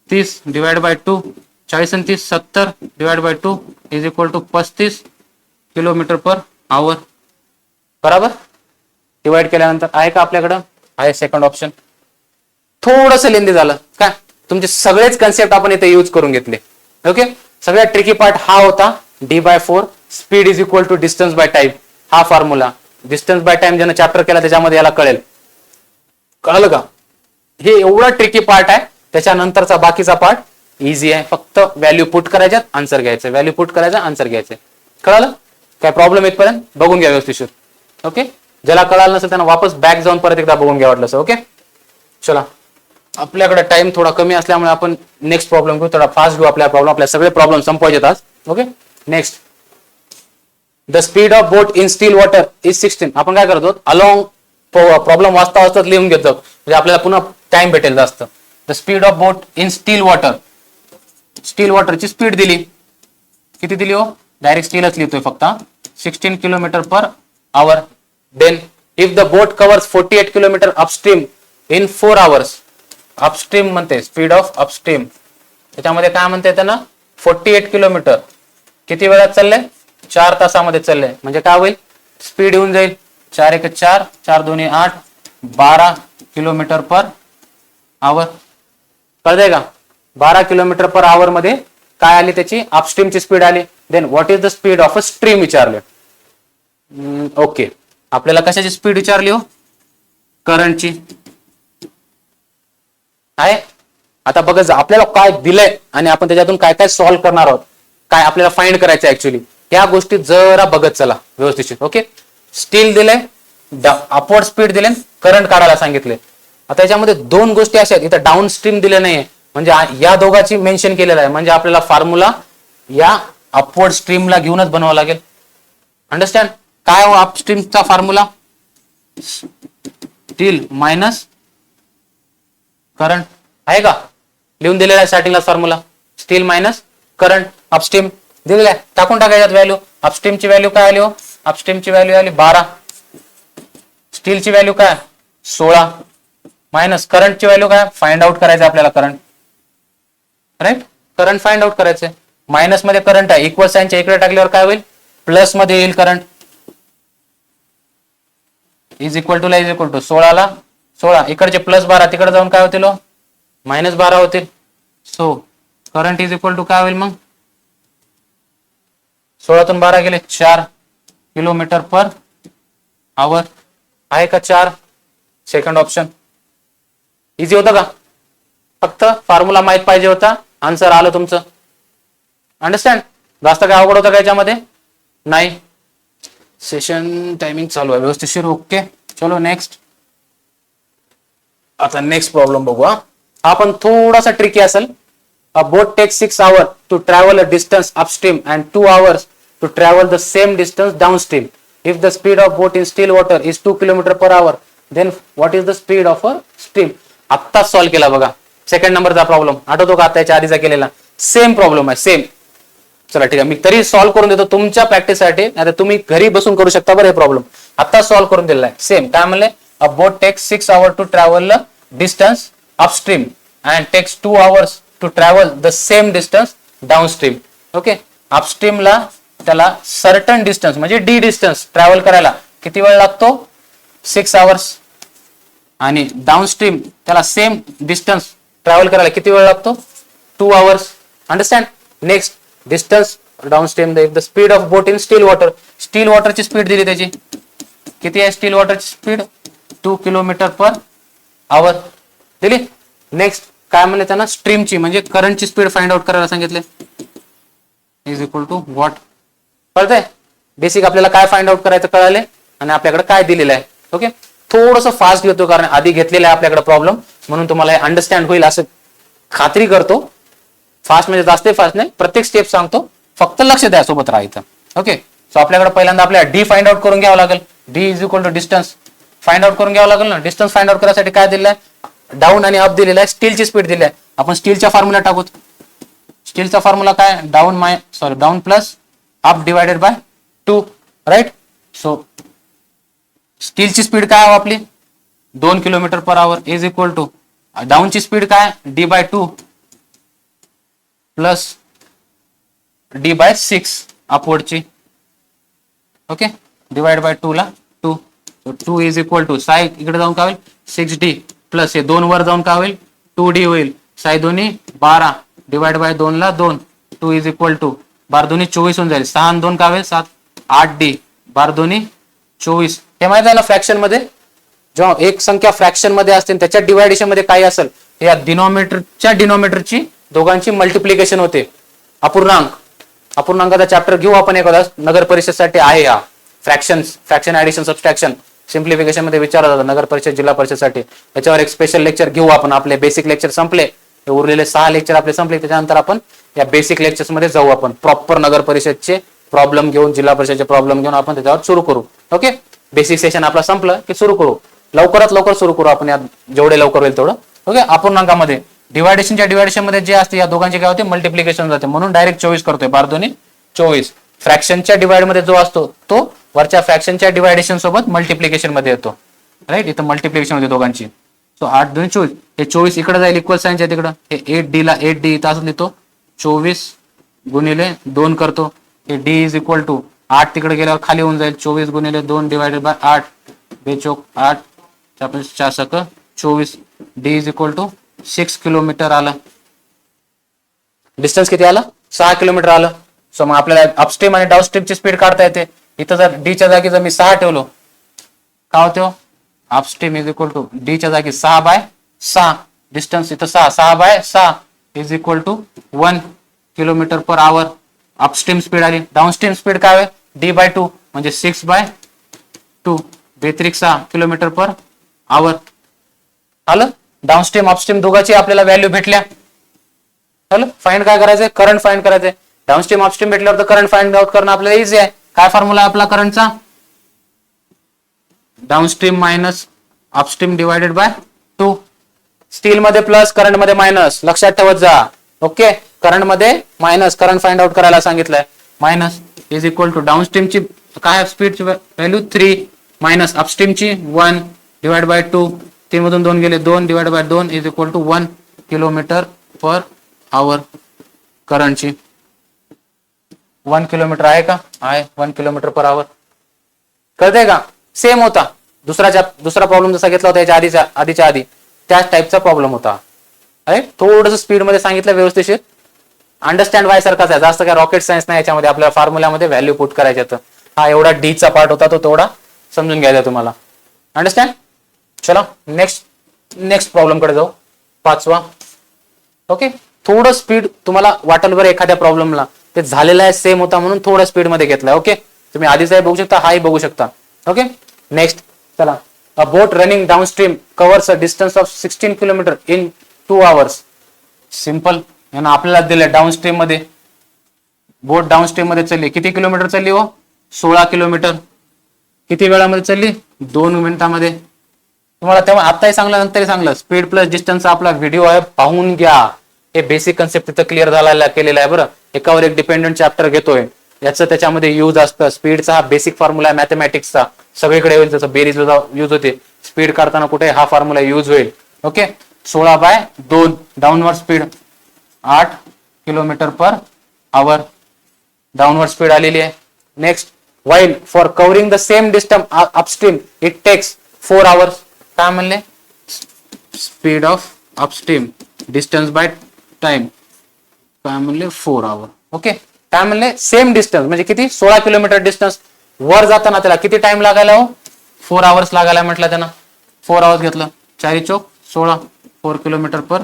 30 डिवाइड बाय 2. 40 आणि 30 70 divide by 2 is equal to 35 kilometre per hour. बराबर, डिवाइड केल्यानंतर आहे का आपल्याकडं, आहे सेकंड ऑप्शन. थोडस लेंदी झालं काय, तुमचे सगळेच कन्सेप्ट आपण इथे यूज करून घेतले. ओके, सगळ्यात ट्रिकी पार्ट हा होता, d/4 speed is equal to distance by time. हा फॉर्म्युला डिस्टन्स बाय टाइम ज्यानं चॅप्टर केला त्याच्यामध्ये याला कळेल. कळलं का, हे एवढा ट्रिकी पार्ट आहे. त्याच्यानंतरचा बाकीचा पार्ट इझी आहे, फक्त व्हॅल्यू पुट करायच्यात, आन्सर घ्यायचं, व्हॅल्यू पुट करायचा, आन्सर घ्यायचं. कळलं, काय प्रॉब्लेम येतपर्यंत बघून घ्या व्यवस्थित. ओके, ज्याला कळालं नसेल त्यांना वापस बॅक जाऊन परत एकदा बघून घ्या वाटलं असं. ओके, चला, आपल्याकडे टाइम थोडा कमी असल्यामुळे आपण नेक्स्ट प्रॉब्लेम घेऊ, थोडा फास्ट घेऊ. आपल्या सगळे प्रॉब्लेम संपवायचे आज. Okay, next, the speed of boat in still water is 16. आपण काय करतो, अलॉंग प्रॉब्लेम वाचता वाचता लिहून घेतो, म्हणजे आपल्याला पुन्हा टाइम भेटेल जास्त. The speed of boat in still water, still वॉटरची स्पीड दिली, किती दिली हो, डायरेक्ट स्टीलच लिहितोय फक्त, 16 kilometre per hour. Then if the boat covers 48 kilometre upstream in 4 hours. Upstream म्हणते, स्पीड ऑफ अपस्ट्रीम, त्याच्यामध्ये काय म्हणते त्यांना 48 किलोमीटर किती वेळात चालले, 4 तासामध्ये चालले. म्हणजे काय होईल, स्पीड येऊन जाईल 4 1 4 4 2 8 12 किलोमीटर पर आवर. कळतंय का, 12 किलोमीटर पर आवर मध्ये काय आली त्याची अपस्ट्रीमची स्पीड आली. Then what is the speed of a stream विचारले. ओके, आपल्याला कशाची स्पीड विचारली हो, करंटची आहे. आता बघा आपल्याला काय दिलंय आणि आपण त्याच्यातून काय काय सॉल्व्ह करणार आहोत, काय आपल्याला फाइंड करायचं ऍक्च्युअली, त्या गोष्टी जरा बघत चला व्यवस्थित. ओके, स्टील दिलंय, अपवर्ड स्पीड दिले, करंट काढायला सांगितले. आता याच्यामध्ये दोन गोष्टी अशा आहेत, इथं डाऊन स्ट्रीम दिले नाहीये, म्हणजे या दोघांची मेन्शन केलेलं आहे. म्हणजे आपल्याला फॉर्म्युला या अपवर्ड स्ट्रीमला घेऊनच बनवावं लागेल. अंडरस्टँड, काय हो अपस्ट्रीमचा फॉर्म्युला, स्टील मायनस करंट आहे का, लिहून दिलेला आहे स्टार्टिंगला formula, steel minus current. Upstream दिलेला आहे, टाकून टाकायच्यात व्हॅल्यू. अपस्ट्रीमची व्हॅल्यू काय आली हो, अपस्ट्रीमची व्हॅल्यू आली 12, स्टीलची व्हॅल्यू काय 16, मायनस करंटची व्हॅल्यू काय, फाइंड आउट करायचं आपल्याला current, right, current find out करायचंय. मायनस मध्ये करंट आहे, इक्वल साइनच्या इकडे टाकल्यावर काय होईल, प्लस मध्ये येईल करंट. इज इक्वल टू 16 ला 16, इकडचे प्लस 12, तिकडे जाऊन काय होतील मायनस 12 होतील. So current is equal to काय होईल मग, 16तून 12 गेले 4 किलोमीटर पर आवर. आहे का 4, सेकंड ऑप्शन. इझी होतं का, फक्त फॉर्म्युला माहित पाहिजे होता, आन्सर आलं तुमचं. अंडरस्टँड, जास्त काय अवघड होतं का याच्यामध्ये नाही. सेशन टायमिंग चालू आहे व्यवस्थित. ओके, चलो नेक्स्ट. आता नेक्स्ट प्रॉब्लेम बघू. हा पण थोडासा ट्रिकी असेल. A boat takes 6 hours to travel a distance upstream and 2 hours to travel the same distance downstream. If the speed of boat in still water is 2 kilometre per hour, then what is the speed of a stream. आत्ताच solve केला बघा, second नंबरचा problem आठवतो का, आता याच्या आधीचा केलेला सेम प्रॉब्लेम आहे, सेम. चला ठीक आहे, मी तरी सॉल्व्ह करून देतो तुमच्या प्रॅक्टिससाठी, आता तुम्ही घरी बसून करू शकता बरं हे प्रॉब्लेम. आता सॉल्व्ह करून दिलेला आहे सेम. काय म्हणले, a boat takes 6 hours to travel distance upstream and takes 2 hours to travel the same distance downstream. Okay, अपस्ट्रीमला त्याला सर्टन डिस्टन्स म्हणजे डी डिस्टन्स ट्रॅव्हल करायला किती वेळ लागतो 6 hours, आणि डाउनस्ट्रीम त्याला सेम डिस्टन्स ट्रॅव्हल करायला किती वेळ लागतो 2 hours. Understand. Next, distance downstream. The speed of boat in still water, still वॉटरची स्पीड दिली त्याची किती आहे, स्टील वॉटरची स्पीड 2 किलोमीटर पर आवर दिली. नेक्स्ट काय म्हणले त्यांना, स्ट्रीमची म्हणजे करंटची स्पीड फाइंड आउट करायला सांगितले. Is equal to what. कळतंय, बेसिक आपल्याला काय फाइंड आउट करायचं कळाले आणि आपल्याकडे काय दिलेलं आहे. ओके, थोडस फास्ट घेतो कारण आधी घेतलेला आहे आपल्याकडे प्रॉब्लेम, म्हणून तुम्हाला हे अंडरस्टँड होईल असं खात्री करतो. फास्ट म्हणजे जास्त फास्ट नाही, प्रत्येक स्टेप सांगतो, फक्त लक्ष द्या, सोबत राहायचं. ओके, सो आपल्याकडे पहिल्यांदा आपल्याला डी फाइंड आउट करून घ्यावं लागेल. D is equal to distance find out करून घ्यावं लागेल ना. डिस्टन्स फाइंड आउट करायसाठी काय दिलं आहे, डाऊन आणि अप दिलेला आहे, स्टीलची स्पीड दिली आहे. आपण स्टीलच्या फॉर्म्युला टाकू. स्टीलचा फॉर्म्युला काय, down plus up divided by 2, right. So स्टीलची स्पीड काय आहे आपली 2 kilometre per hour is equal to डाऊनची स्पीड काय d/2 प्लस d/6 अपवर्डची. ओके, डिवाइड बाय 2 ला 2. सो 2 इज इक्वल टू साय इकडे जाऊन काय होईल 6d प्लस हे 2 वर जाऊन काय होईल 2d होईल. साय दोन्ही 12 डिवाइड बाय 2 ला 2. 2 इज इक्वल टू 12 दोन्ही 24 होऊन जाईल. 6 आणि 2 काय होईल 7, 8d 12 दोन्ही 24. हे माहित आहे ना, फ्रॅक्शन मध्ये जेव्हा एक संख्या फ्रॅक्शन मध्ये असते त्याच्या डिवायडेशन मध्ये काय असेल, या डिनॉमिनेटरच्या डिनॉमिनेटरची दोघांची मल्टिप्लिकेशन होते. अपूर्णांकाचा चॅप्टर घेऊ आपण एखादा, नगर परिषदसाठी आहे हा. फ्रॅक्शन ऍडिशन सबस्ट्रॅक्शन सिम्प्लिफिकेशन मध्ये विचारला जातं नगर परिषद जिल्हा परिषदसाठी. त्याच्यावर एक स्पेशल लेक्चर घेऊ आपण. आपले बेसिक लेक्चर संपले, उरलेले 6 लेक्चर आपले संपले. त्याच्यानंतर आपण या बेसिक लेक्चर्स मध्ये जाऊ. आपण प्रॉपर नगर परिषदचे प्रॉब्लेम घेऊन, जिल्हा परिषदचे प्रॉब्लेम घेऊन आपण त्याच्यावर सुरू करू. ओके, बेसिक सेशन आपला संपलं की सुरू करू. लवकरात लवकर सुरू करू आपण, यात जेवढे लवकर होईल तेवढं. ओके, अपूर्णांकामध्ये डिवायडेशन मध्ये जे असते या दोघांचे काय होते मल्टिप्लिकेशन जाते, म्हणून डायरेक्ट 24 करतोय. 12 दोन्ही 24. फ्रॅक्शनच्या डिवाइड मध्ये जो असतो तो वरच्या फ्रॅक्शनच्या डिवायडेशन सोबत मल्टिप्लिकेशन मध्ये येतो, राईट. इथं मल्टिप्लिकेशन होते दोघांची. सो 8 दोन्ही 24. हे 24 इकडे जाईल इक्वल साइनच्या तिकडं. हे 8d ला 8d इथं असं लिहितो 24 गुणिले 2 करतो. हे d इज इक्वल टू 8 तिकडे गेल्यावर खाली होऊन जाईल 24 गुणिले 2 डिवायडेड बाय 8 बेचोक 8 4 24. d is equal to 6 kilometre आलं. डिस्टन्स किती आलं 6 किलोमीटर आलं. सो मग आपल्याला अपस्ट्रीम आणि डाऊनस्ट्रीमची स्पीड काढता येते. इथं जर d च्या जागी जर मी 6 ठेवलो काय होतो, upstream is equal to d च्या जागी 6/6. डिस्टन्स इथं 6/6 is equal to 1 kilometre per hour. Upstream speed आली. डाऊनस्ट्रीम स्पीड काय आहे d/2 म्हणजे 6/2 बेत्रिक 6 किलोमीटर पर आवर आलं. डाऊनस्ट्रीम अपस्ट्रीम दोघांची आपल्याला व्हॅल्यू भेटल्या. चल फाइंड काय करायचंय, करंट फाइंड करायचंय. डाऊनस्ट्रीम अपस्ट्रीम भेटल्यावर तर करंट फाइंड आउट करणं आपल्याला इझी आहे. काय फॉर्म्युला आहे आपला करंटचा, downstream minus upstream divided by 2. Still मध्ये प्लस, करंट मध्ये मायनस, लक्षात ठेवत जा. ओके, करंट मध्ये मायनस, करंट फाइंड आउट करायला सांगितलंय. मायनस इज इक्वल टू डाऊनस्ट्रीमची काय स्पीडची व्हॅल्यू 3 मायनस अपस्ट्रीमची 1 डिवाइड बाय 2. 3 मधून 2 गेले 2 divide by 2 is equal to 1 kilometre per hour. करंटची 1 किलोमीटर आहे का, आहे 1 किलोमीटर पर आवर. कळतंय का, सेम होता. दुसरा प्रॉब्लेम जसा घेतला होता याच्या आधीच्या आधी त्याच टाईपचा प्रॉब्लेम होता. अरे थोडस स्पीड मध्ये सांगितलं व्यवस्थित. अंडरस्टँड वाय सारखाच आहे, जास्त काय रॉकेट सायन्स नाही याच्यामध्ये. आपल्या फॉर्म्युल्यामध्ये व्हॅल्यू पुट करायचे तर हा एवढा डी चा पार्ट होता तो तेवढा समजून घ्यायचा तुम्हाला. अंडरस्टँड. चला नेक्स्ट प्रॉब्लेम कडे जाऊ, 5वा. ओके, थोडं स्पीड तुम्हाला वाटेल बरं एखाद्या प्रॉब्लेमला ते झालेला आहे सेम होता म्हणून थोडं स्पीड मध्ये घेतलाय. ओके, तुम्ही आधीचाही बघू शकता, हाही बघू शकता. ओके, नेक्स्ट चला. अ बोट running downstream covers a distance of 16 kilometre in 2 hours. Simple, यांना आपल्याला दिलंय डाऊनस्ट्रीम मध्ये. बोट डाऊनस्ट्रीम मध्ये चालली, किती किलोमीटर चालली हो 16 किलोमीटर. किती वेळामध्ये चालली 2 मिनिटांमध्ये. तुम्हाला तेव्हा आताही सांगलं नंतरही सांगलं, स्पीड प्लस डिस्टन्स आपला व्हिडिओ आहे पाहून घ्या. हे बेसिक कन्सेप्ट तिथं क्लिअर झालेला केलेला आहे. बरं, एकावर एक डिपेंडंट चॅप्टर घेतोय याचं त्याच्यामध्ये यूज असतं. स्पीडचा हा बेसिक फॉर्म्युला आहे मॅथमॅटिक्सचा, सगळीकडे होईल त्याचा. बेरीज यूज होते, स्पीड काढताना कुठे हा फॉर्म्युला यूज होईल. Okay, 16/2 downward speed 8 kilometre per hour downward speed आलेली आहे. Next, while for covering the same distance upstream it takes 4 hours. काय म्हणले, speed of upstream distance by time काय म्हणले 4 hour. ओके, काय म्हणले सेम डिस्टन्स म्हणजे किती 16 किलोमीटर डिस्टन्स. वर जाताना त्याला किती टाइम लागायला हो 4 hours लागायला म्हटलं त्यानं. 4 hours घेतलं, 4 चौक 16 4 किलोमीटर पर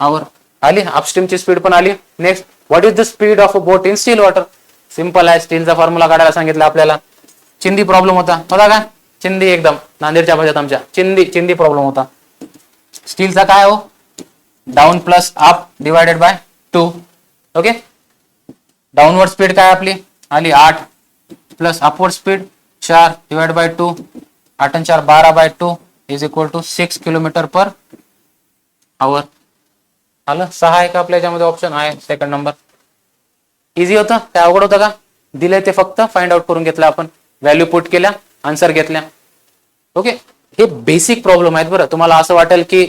आवर आली. अपस्ट्रीमची स्पीड पण आली. Next, what is the speed of a boat in still water. Simple आहे, स्टीलचा फॉर्म्युला काढायला सांगितलं आपल्याला. चिंदी प्रॉब्लेम होता का, चिंदी एकदम नांदेडच्या भाषेत आमच्या चिंदी प्रॉब्लेम होता. स्टीलचा काय हो down plus up divided by 2. Okay, downward speed काय आपली आली 8 plus upward speed 4 divide by 2, 8 आणि 4 12/2 is equal to 6 kilometre per hour. आलं. 6 आहे का आपल्या याच्यामध्ये ऑप्शन आहे सेकंड नंबर. इझी होतं, काय अवघड होतं का? दिलंय ते फक्त फाइंड आउट करून घेतलं आपण, व्हॅल्यू पुट केल्या, आन्सर घेतल्या. ओके, हे बेसिक प्रॉब्लेम आहेत. बरं, तुम्हाला असं वाटेल की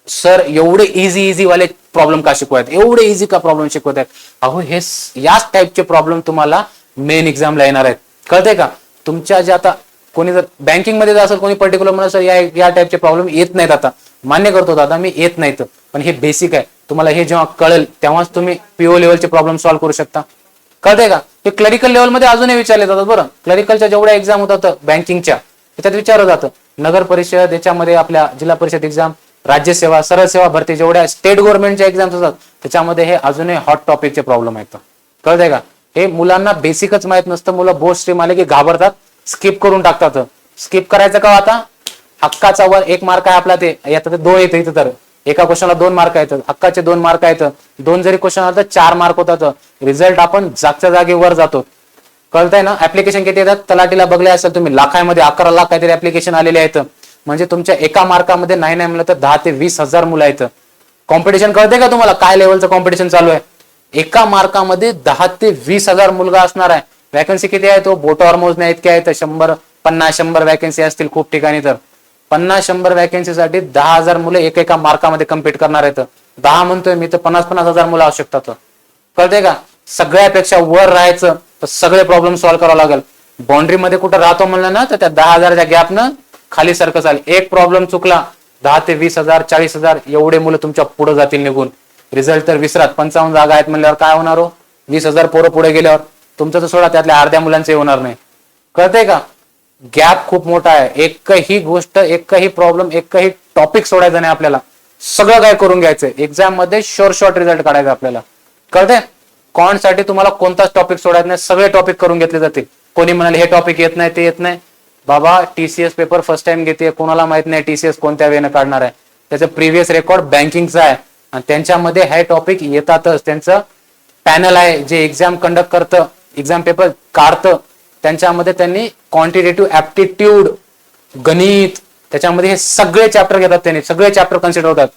सर एवढे इझी वाले प्रॉब्लेम का शिकवत, एवढे इझी का प्रॉब्लेम शिकवत आहेत? अहो, हे याच टाईपचे प्रॉब्लेम तुम्हाला मेन एक्झामला येणार आहेत. कळतंय का? तुमच्या जे आता कोणी जर बँकिंग मध्ये असेल कोणी पर्टिक्युलर म्हणा सर या टाईपचे प्रॉब्लेम येत नाहीत, आता मान्य करतो दादा मी येत नाहीत, पण हे बेसिक आहे. तुम्हाला हे जेव्हा कळेल तेव्हाच तुम्ही पीओ लेवलचे प्रॉब्लेम सॉल्व्ह करू शकता. कळतंय का? हे क्लरिकल लेवलमध्ये अजूनही विचारले जातात. बरं, क्लरिकलच्या जेवढ्या एक्झाम होतात बँकिंगच्या त्याच्यात विचारलं जातं. नगर परिषद याच्यामध्ये आपल्या जिल्हा परिषद एक्झाम, राज्यसेवा, सरळ सेवा भरती, जेवढ्या स्टेट गव्हर्नमेंटच्या एक्झाम्स असतात त्याच्यामध्ये हे अजूनही हॉट टॉपिकचे प्रॉब्लेम आहेत. कळतंय का? हे मुलांना बेसिकच माहित नसतं. मुलं बोर्ड स्ट्रीम आले की घाबरतात, स्किप करून टाकतात. स्किप करायचं का? आता हक्काचा वर 1 मार्क आहे आपला, ते येतात 2 येतं इथं, तर एका क्वेश्चनला 2 मार्क येतात, हक्काचे 2 मार्क येतात, 2 जरी क्वेश्चन आला तर 4 मार्क होतात. रिझल्ट आपण जागच्या जागी वर जातो. कळतंय ना? ऍप्लिकेशन किती येतात तलाठीला बघले असेल तुम्ही, लाखामध्ये 11 लाख काहीतरी ऍप्लिकेशन आलेले आहेत. म्हणजे तुमच्या एका मार्कामध्ये नाही म्हणलं तर 10 ते 20 हजार मुलं आहेत. कॉम्पिटिशन कळतंय का तुम्हाला? काय लेवलचं कॉम्पिटिशन चालू आहे? एका मार्कामध्ये 10 ते 20 हजार मुलगा असणार आहे. वॅकन्सी किती आहे? तो बोटावर मोजण्या इतक्या आहेत. 150 वॅकन्सी असतील खूप ठिकाणी. तर 50 वॅकन्सीसाठी 10,000 मुलं एका मार्कामध्ये कम्पीट करणार आहेत. 10 म्हणतोय मी, तर 50 हजार मुलं असू शकतात. कळतंय का? सगळ्यापेक्षा वर राहायचं तर सगळे प्रॉब्लेम सॉल्व्ह करावं लागेल. बाउंड्री मध्ये कुठं राहतो म्हणलं ना तर त्या 10,000च्या गॅपनं खाली सारखं चालेल. एक प्रॉब्लेम चुकला 10 ते 20 हजार 40 हजार एवढे मुलं तुमच्या पुढे जातील निघून. रिझल्ट तर विसरात. 55 जागा आहेत म्हणल्यावर काय होणार हो? 20,000 पोरं पुढे गेल्यावर तुमचं तर सोडा, त्यातल्या अर्ध्या मुलांचे होणार नाही. कळतंय का? गॅप खूप मोठा आहे. एकही गोष्ट, एकही प्रॉब्लेम, एकही टॉपिक सोडायचं नाही आपल्याला. सगळं काय करून घ्यायचंय. एक्झाम मध्ये शॉर्ट रिझल्ट काढायचा आपल्याला. कळतंय? कॉन्टसाठी तुम्हाला कोणताच टॉपिक सोडायचा नाही, सगळे टॉपिक करून घेतले जातील. कोणी म्हणाले हे टॉपिक येत नाही, ते येत नाही. बाबा, टीसीएस पेपर फर्स्ट टाइम घेते, कोणाला माहित नाही टीसीएस कोणत्या वेळेनं काढणार आहे. त्याचं प्रिव्हियस रेकॉर्ड बँकिंगचा आहे आणि त्यांच्यामध्ये हे टॉपिक येतातच. त्यांचं पॅनल आहे जे एक्झाम कंडक्ट करतं, एक्झाम पेपर काढतं. त्यांच्यामध्ये त्यांनी क्वांटिटेटिव्ह ऍप्टिट्यूड, गणित, त्याच्यामध्ये हे सगळे चॅप्टर घेतात. त्यांनी सगळे चॅप्टर कन्सिडर होतात.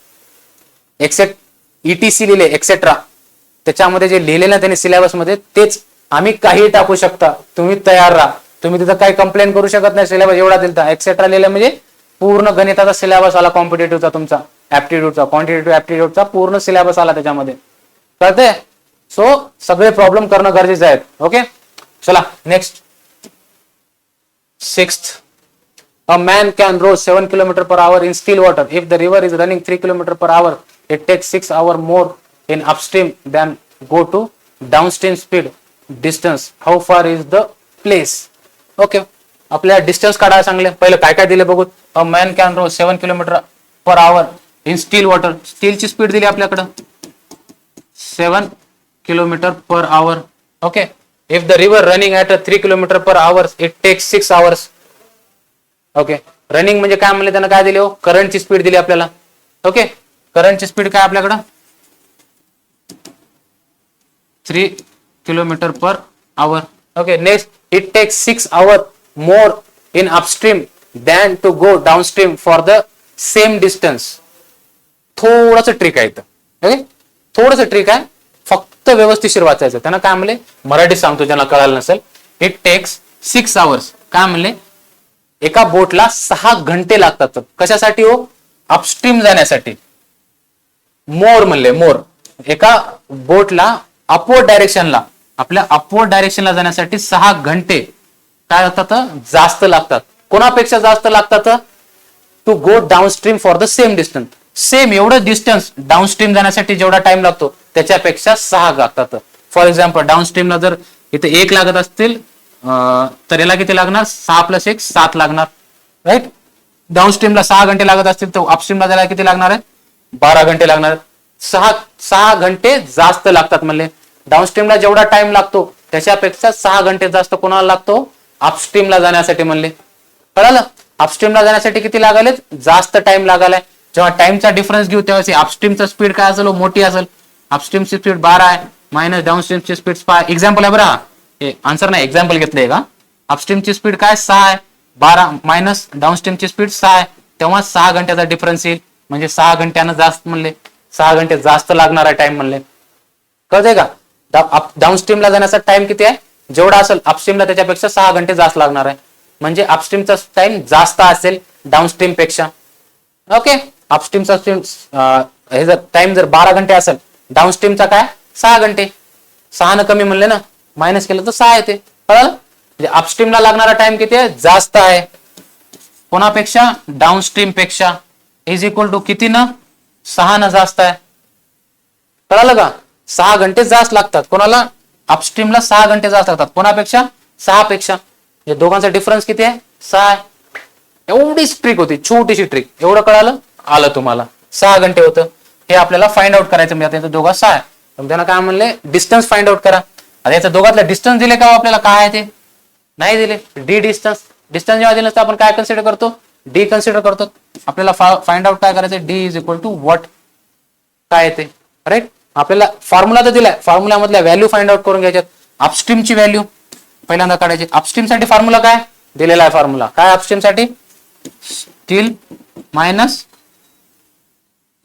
एक्सेप्ट ईटीसी लिहिले एक्सेट्रा, त्याच्यामध्ये जे लिहिलेलं त्यांनी सिलेबस मध्ये तेच आम्ही काही टाकू शकता. तुम्ही तयार राहा. तुम्ही तिथं काही कंप्लेंट करू शकत नाही. सिलेबस एवढा दिलता. एक्सेट्रा लिहिलं म्हणजे पूर्ण गणिताचा सिलेबस आला, कॉम्पिटेटिव्हचा तुमचा, ऍप्टिट्यूडचा, क्वांटिटेटिव्ह ऍप्टिट्यूडचा पूर्ण सिलेबस आला त्याच्यामध्ये. कळतंय? सो सगळे प्रॉब्लेम करणं गरजेचं आहे. ओके, चला next. 6th, a man can row 7 km per hour in still water. If the river is running 3 km per hour, it takes 6 hours more in upstream than go to downstream speed. Distance, how far is the place? Okay, आपल्याला distance काढायला सांगले. पहिलं काय काय दिले बघू. A man can row 7 km per hour in still water. स्टीलची speed दिली आपल्याकडं 7 km per hour. Okay, if the river running at a 3 km per hour, it takes 6 hours. Okay, running म्हणजे काय म्हणले त्यांना, काय दिले हो? करंटची स्पीड दिली आपल्याला. ओके, करंटची स्पीड काय आपल्याकडं 3 km per hour. Okay, next, it takes 6 hours more in upstream than to go downstream for the same distance. थोडस ट्रिक आहे इथं. ओके, थोडस ट्रिक आहे, फक्त व्यवस्थिशीर वाचायचं. त्यांना काय म्हणले, मराठी सांगतो ज्यांना कळालं नसेल. It takes 6 hours. काय म्हणले, एका बोटला 6 घंटे लागतात. कशासाठी हो? अपस्ट्रीम जाण्यासाठी. मोर म्हणले, मोर. एका बोटला अपवर्ड डायरेक्शनला, आपल्या अपवर्ड डायरेक्शनला जाण्यासाठी 6 घंटे काय लागतात, जास्त लागतात. कोणापेक्षा जास्त लागतात? To go downstream for the same distance. Same एवढं डिस्टन्स डाऊनस्ट्रीम जाण्यासाठी जेवढा टाइम लागतो त्याच्यापेक्षा 6 लागतात. फॉर एक्झाम्पल, डाऊनस्ट्रीमला जर इथे 1 लागत असतील तर याला किती लागणार? 6 + 1 7 लागणार. राईट? डाऊनस्ट्रीमला 6 घंटे लागत असतील तर अपस्ट्रीमला जायला किती लागणार आहे? 12 घंटे लागणार. 6 घंटे जास्त लागतात म्हणले. डाऊनस्ट्रीमला जेवढा टाइम लागतो त्याच्यापेक्षा 6 घंटे जास्त कोणाला लागतो? अपस्ट्रीमला जाण्यासाठी म्हणले. कळालं? अपस्ट्रीमला जाण्यासाठी किती लागाले? जास्त टाइम लागालाय. जेव्हा टाइमचा डिफरन्स घेऊ तेव्हा अपस्ट्रीमचा स्पीड काय असेल? मोठी असेल. अपस्ट्रीमची स्पीड 12 आहे मायनस डाऊनस्ट्रीमची स्पीड 5. एक्झाम्पल आहे बरं. हे आन्सर नाही, एक्झाम्पल घेतलंय का. अपस्ट्रीमची स्पीड काय 6 आहे, 12 मायनस डाऊनस्ट्रीमची स्पीड 6 आहे, तेव्हा 6 घंट्याचा डिफरन्स येईल. म्हणजे 6 घंट्यानं जास्त म्हणले, 6 घंटे जास्त लागणार आहे टाइम म्हणले. कळतंय का. डाऊनस्ट्रीमला जाण्याचा टाइम किती आहे, जेवढा असेल अपस्ट्रीमला त्याच्यापेक्षा 6 घंटे जास्त लागणार आहे. म्हणजे अपस्ट्रीमचा टाइम जास्त असेल डाऊनस्ट्रीम पेक्षा. ओके, अपस्ट्रीमचा हे जर टाइम जर 12 घंटे असेल, डाऊनस्ट्रीमचा काय 6 घंटे. 6 न कमी म्हणले ना, मायनस केलं तर 6 येते. कळलं. म्हणजे अपस्ट्रीमला लागणारा टाइम किती आहे, जास्त आहे. कोणापेक्षा, डाऊनस्ट्रीम पेक्षा. इज इक्वल टू किती न, 6 न जास्त आहे. कळालं का. 6 घंटे जास्त लागतात कोणाला, अपस्ट्रीमला 6 घंटे जास्त लागतात. कोणापेक्षा, 6 पेक्षा. या दोघांचा डिफरन्स किती आहे, 6 आहे. एवढीच ट्रिक होती, छोटीशी ट्रिक. एवढं कळालं, आलं तुम्हाला. 6 घंटे होतं, हे आपल्याला फाइंड आउट करायचं. म्हणजे आता दोघा 6 आहे, त्यांना काय म्हणले, डिस्टन्स फाइंड आउट करा. आता याचा दोघातला डिस्टन्स दिले का आपल्याला, काय आहे ते नाही दिले. D distance. डिस्टन्स जेव्हा दिलं तर आपण काय कन्सिडर करतो, डी कन्सिडर करतो. आपल्याला फाइंड आउट काय करायचं, D is equal to what, काय येते. राईट. आपल्याला फॉर्म्युला तर दिलाय, फॉर्म्युल्यामधल्या व्हॅल्यू फाइंड आउट करून घ्यायच्यात. अपस्ट्रीमची व्हॅल्यू पहिल्यांदा काढायची. अपस्ट्रीम साठी फॉर्म्युला काय दिलेला आहे, फॉर्म्युला काय अपस्ट्रीम साठी, स्टील मायनस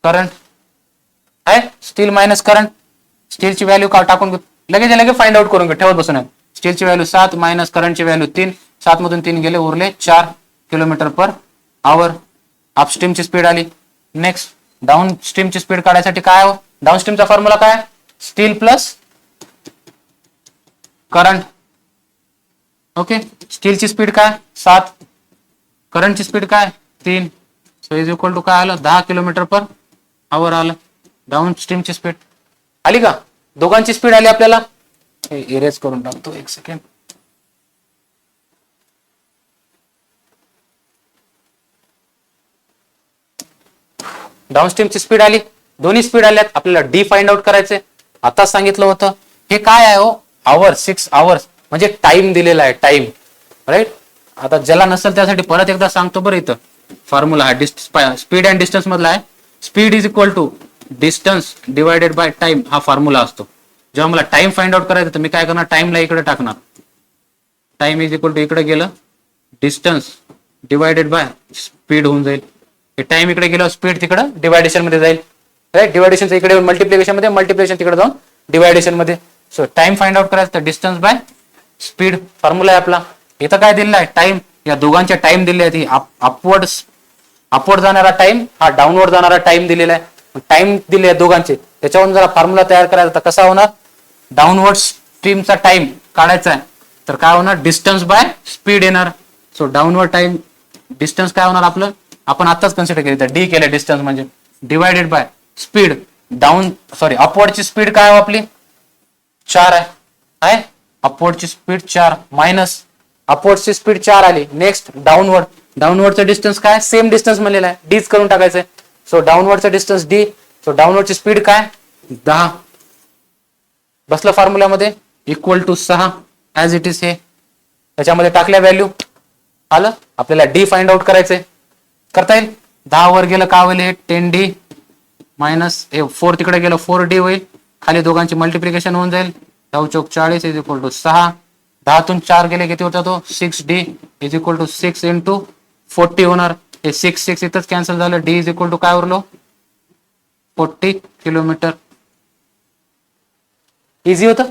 करंट आहे. Steel minus current. स्टीलची व्हॅल्यू टाकून लगेच फाइंड आउट करून ठेवत बसून. स्टीलची व्हॅल्यू 7 मायनस करंटची व्हॅल्यू 3. 7 मधून 3 गेले, उरले 4 किलोमीटर पर आवर. अपस्ट्रीमची स्पीड आली. नेक्स्ट डाऊन स्ट्रीमची स्पीड काढायसाठी काय हो, डाऊन स्ट्रीमचा फॉर्म्युला काय, स्टील प्लस करंट. ओके, स्टीलची स्पीड काय 7, करंटची स्पीड काय 3. सो इज इक्वल टू काय आलं, 10 किलोमीटर पर आवर आलं. डाऊन स्ट्रीमची स्पीड आली का, दोघांची स्पीड आली आपल्याला. इरेज करून टाकतो, एक सेकंड. डाऊनस्ट्रीमची स्पीड आली, दोन्ही स्पीड आल्यात. आपल्याला डी फाइंड आउट करायचे. आता सांगितलं होतं हे काय आहे हो, आवर 6 आवर्स म्हणजे टाइम दिलेला आहे, टाइम. राईट. आता ज्याला नसेल त्यासाठी परत एकदा सांगतो बरं. इथं फॉर्म्युला हा स्पीड अँड डिस्टन्स मधला आहे. Speed is equal to distance divided by time, हा फॉर्म्युला असतो. जेव्हा मला टाइम फाइंड आउट करायचं तर मी काय करणार, टाइमला इकडे टाकणार. टाइम इज इक्वल टू इकडे गेलं, डिस्टन्स डिवायडेड बाय स्पीड होऊन जाईल. हे टाइम इकडे गेलं, स्पीड तिकडे डिवायडेशन मध्ये जाईल. राईट. डिवायडेशन इकडे येऊन मल्टिप्लिकेशन मध्ये, मल्टिप्लिकेशन तिकडे जाऊन डिवायडेशन मध्ये. सो टाइम फाइंड आउट करायचं तर डिस्टन्स बाय स्पीड फॉर्म्युला आहे आपला. इथं काय दिलेला आहे, टाइम. या दोघांच्या टाइम दिले आहेत. अपवर्ड जाणारा टाइम, हा डाऊनवर्ड जाणारा टाइम दिलेला आहे. टाइम दिले आहेत दोघांचे. त्याच्यावरून जरा फॉर्म्युला तयार करायचा तर कसा होणार, डाऊनवर्ड स्ट्रीमचा टाइम काढायचा आहे तर काय होणार, डिस्टन्स बाय स्पीड येणार. सो डाऊनवर्ड टाइम डिस्टन्स काय होणार आपलं, आपण आताच कन्सिडर केलं, डी केलं डिस्टन्स म्हणजे डिवायडेड बाय स्पीड. अपवर्डची स्पीड काय हो आपली 4 आहे. अपवर्डची स्पीड 4 मायनस अपवर्डची स्पीड 4 आली. नेक्स्ट डाऊनवर्डचं डिस्टन्स काय, सेम डिस्टन्स म्हणलेला आहे, डीच करून टाकायचंय. सो डाऊनवर्डचं डिस्टन्स डी. सो डाऊनवर्डची स्पीड काय 10 बसलं फॉर्म्युल्यामध्ये, equal to 6 as it is. हे त्याच्यामध्ये टाकल्या व्हॅल्यू आलं. आपल्याला डी फाइंड आउट करायचंय, करता येईल. 10 वर गेलं का होईल, 10d मायनस 4 तिकडे गेलं 4d होईल. खाली दोघांची मल्टिप्लिकेशन होऊन जाईल. 9 चौक 40 इज इक्वल टू 6. 10 तून 4 गेले किती होता तो, 6d is equal to 6 into 40 होणार. हे 6 इथंच कॅन्सल झालं. डी इज इक्वल टू काय उरलो 40 किलोमीटर. इझी होतं.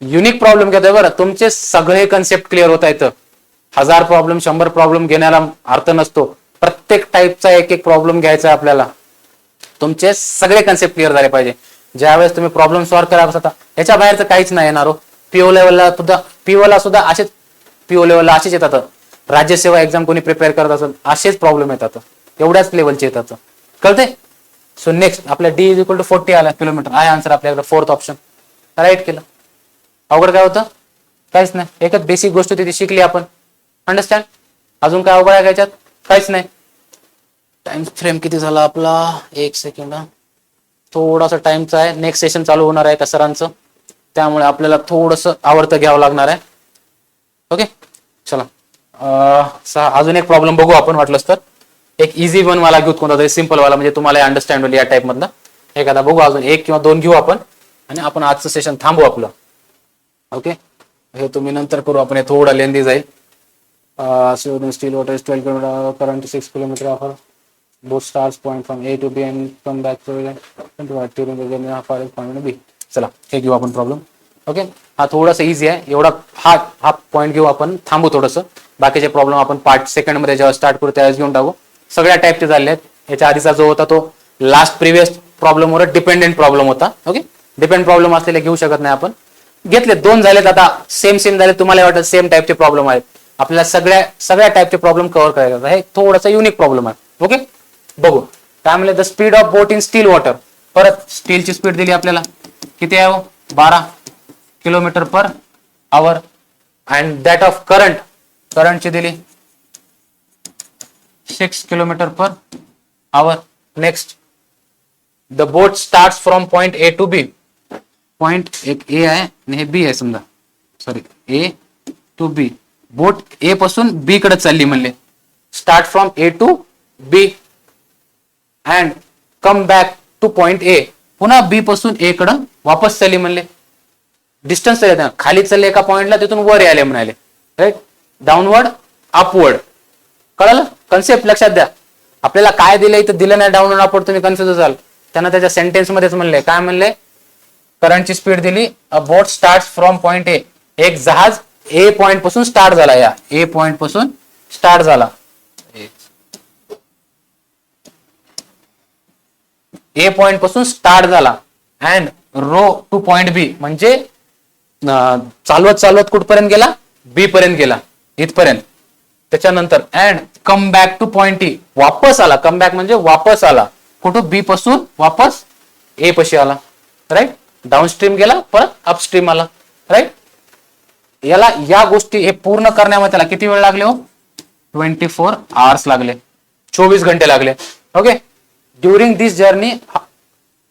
युनिक प्रॉब्लेम घेतोय बरं, तुमचे सगळे कन्सेप्ट क्लिअर होत आहेत. 1000 प्रॉब्लेम 100 प्रॉब्लेम घेण्याला अर्थ नसतो. प्रत्येक टाईपचा एक एक प्रॉब्लेम घ्यायचा आपल्याला. तुमचे सगळे कन्सेप्ट क्लिअर झाले पाहिजे. ज्यावेळेस तुम्ही प्रॉब्लेम सॉल्व्ह करा बसता, याच्या बाहेरचं काहीच नाही येणार हो. पीओ लेवलला सुद्धा असेच, पीओ लेवलला असेच येतात. राज्यसेवा एक्झाम कोणी प्रिपेअर करत असेल असेच प्रॉब्लेम येतात, एवढ्याच लेवलचे येतात. कळते. सो नेक्स्ट आपल्या डी इज इक्वल टू 40 आला किलोमीटर आहे आन्सर आपल्याकडे, 4th ऑप्शन राईट केलं. अवघड काय होतं, काहीच नाही. एकच बेसिक गोष्ट होती ती शिकली आपण. अंडरस्टँड. अजून काय अवघड आहे याच्यात, काहीच नाही. टाइम फ्रेम किती झाला आपला, 1 सेकंड. थोडासा टाइमचा आहे, नेक्स्ट सेशन चालू होणार आहे का सरांचं, त्यामुळे आपल्याला थोडस आवडतं घ्यावं लागणार आहे. ओके चला. अजून एक प्रॉब्लेम बघू आपण वाटलंच तर. एक इझी वन वाला घेऊ, कोणता तरी सिंपल वाला, म्हणजे तुम्हाला अंडरस्टँड होईल या टाइप मधला एखादा बघू. अजून 1 किंवा 2 घेऊ आपण आणि आपण आजचं सेशन थांबू आपलं. ओके हे तुम्ही नंतर करू आपण, हे थोडं लेंदी जाईल. Still water is 12 kilometre current 6 kilometre offer both starts point from A to B and come back to B. चला हे घेऊ आपण प्रॉब्लेम. ओके, हा थोडासा इझी आहे. एवढा हा पॉईंट घेऊ आपण, थांबू थोडंसं. बाकीचे प्रॉब्लेम आपण पार्ट सेकंड मध्ये जेव्हा स्टार्ट करू त्यावेळेस घेऊन टाकू. सगळ्या टाईपचे झाले आहेत. याच्या आधीचा जो होता तो लास्ट प्रिव्हियस प्रॉब्लेमवर डिपेंडेंट प्रॉब्लेम होता. ओके, डिपेंड प्रॉब्लेम असलेले घेऊ शकत नाही आपण. घेतले, 2 झालेत आता, सेम झाले. तुम्हाला वाटतं सेम टाईपचे प्रॉब्लेम आहेत, आपल्याला सगळ्या टाईपचे प्रॉब्लेम कव्हर करायचे. हे थोडासा युनिक प्रॉब्लेम आहे. ओके, बघू काय म्हणले. The speed of boat in still water. परत स्टीलची स्पीड दिली आपल्याला, किती आहे हो, 12 kilometre per hour. And that of करंटची दिली 6 kilometre per hour. Next, the boat start from point A to B. Point एक ए आहे आणि हे बी आहे समजा, सॉरी ए टू बी. बोट ए पासून बी कडे चालली म्हणले. Start from A to B and come back to point A. पुन्हा बी पासून ए कडे वापस चालली म्हणले. डिस्टन्स खाली चालले एका पॉइंटला, तिथून वर आले म्हणाले. Right, downward upward. कळलं कन्सेप्ट, लक्षात द्या. आपल्याला काय दिलंय तर दिलं नाही डाऊनवर्ड अपवर्ड, तुम्ही कन्फ्युज झाल. त्यांना त्याच्या सेंटेन्स मध्येच म्हणले, काय म्हणले, करंटची स्पीड दिली. अ बोट स्टार्ट फ्रॉम पॉइंट ए. एक जहाज ए पॉइंट पासून स्टार्ट झाला, या ए पॉइंट पासून स्टार्ट झाला. ए पॉइंट पासून स्टार्ट झाला अँड रो टू पॉइंट बी. म्हणजे चालवत कुठपर्यंत गेला, बी पर्यंत गेला, इथपर्यंत. त्याच्यानंतर and come back to point E. वापस आला. कम बॅक म्हणजे वापस आला. कुठं, बी पासून वापस ए पाशी आला. राईट, डाऊनस्ट्रीम गेला, परत अपस्ट्रीम आला. राईट, याला या गोष्टी हे पूर्ण करण्यामध्ये त्याला किती वेळ लागले हो, 24 आवर्स लागले, 24 घंटे लागले. ओके, ड्युरिंग दिस जर्नी,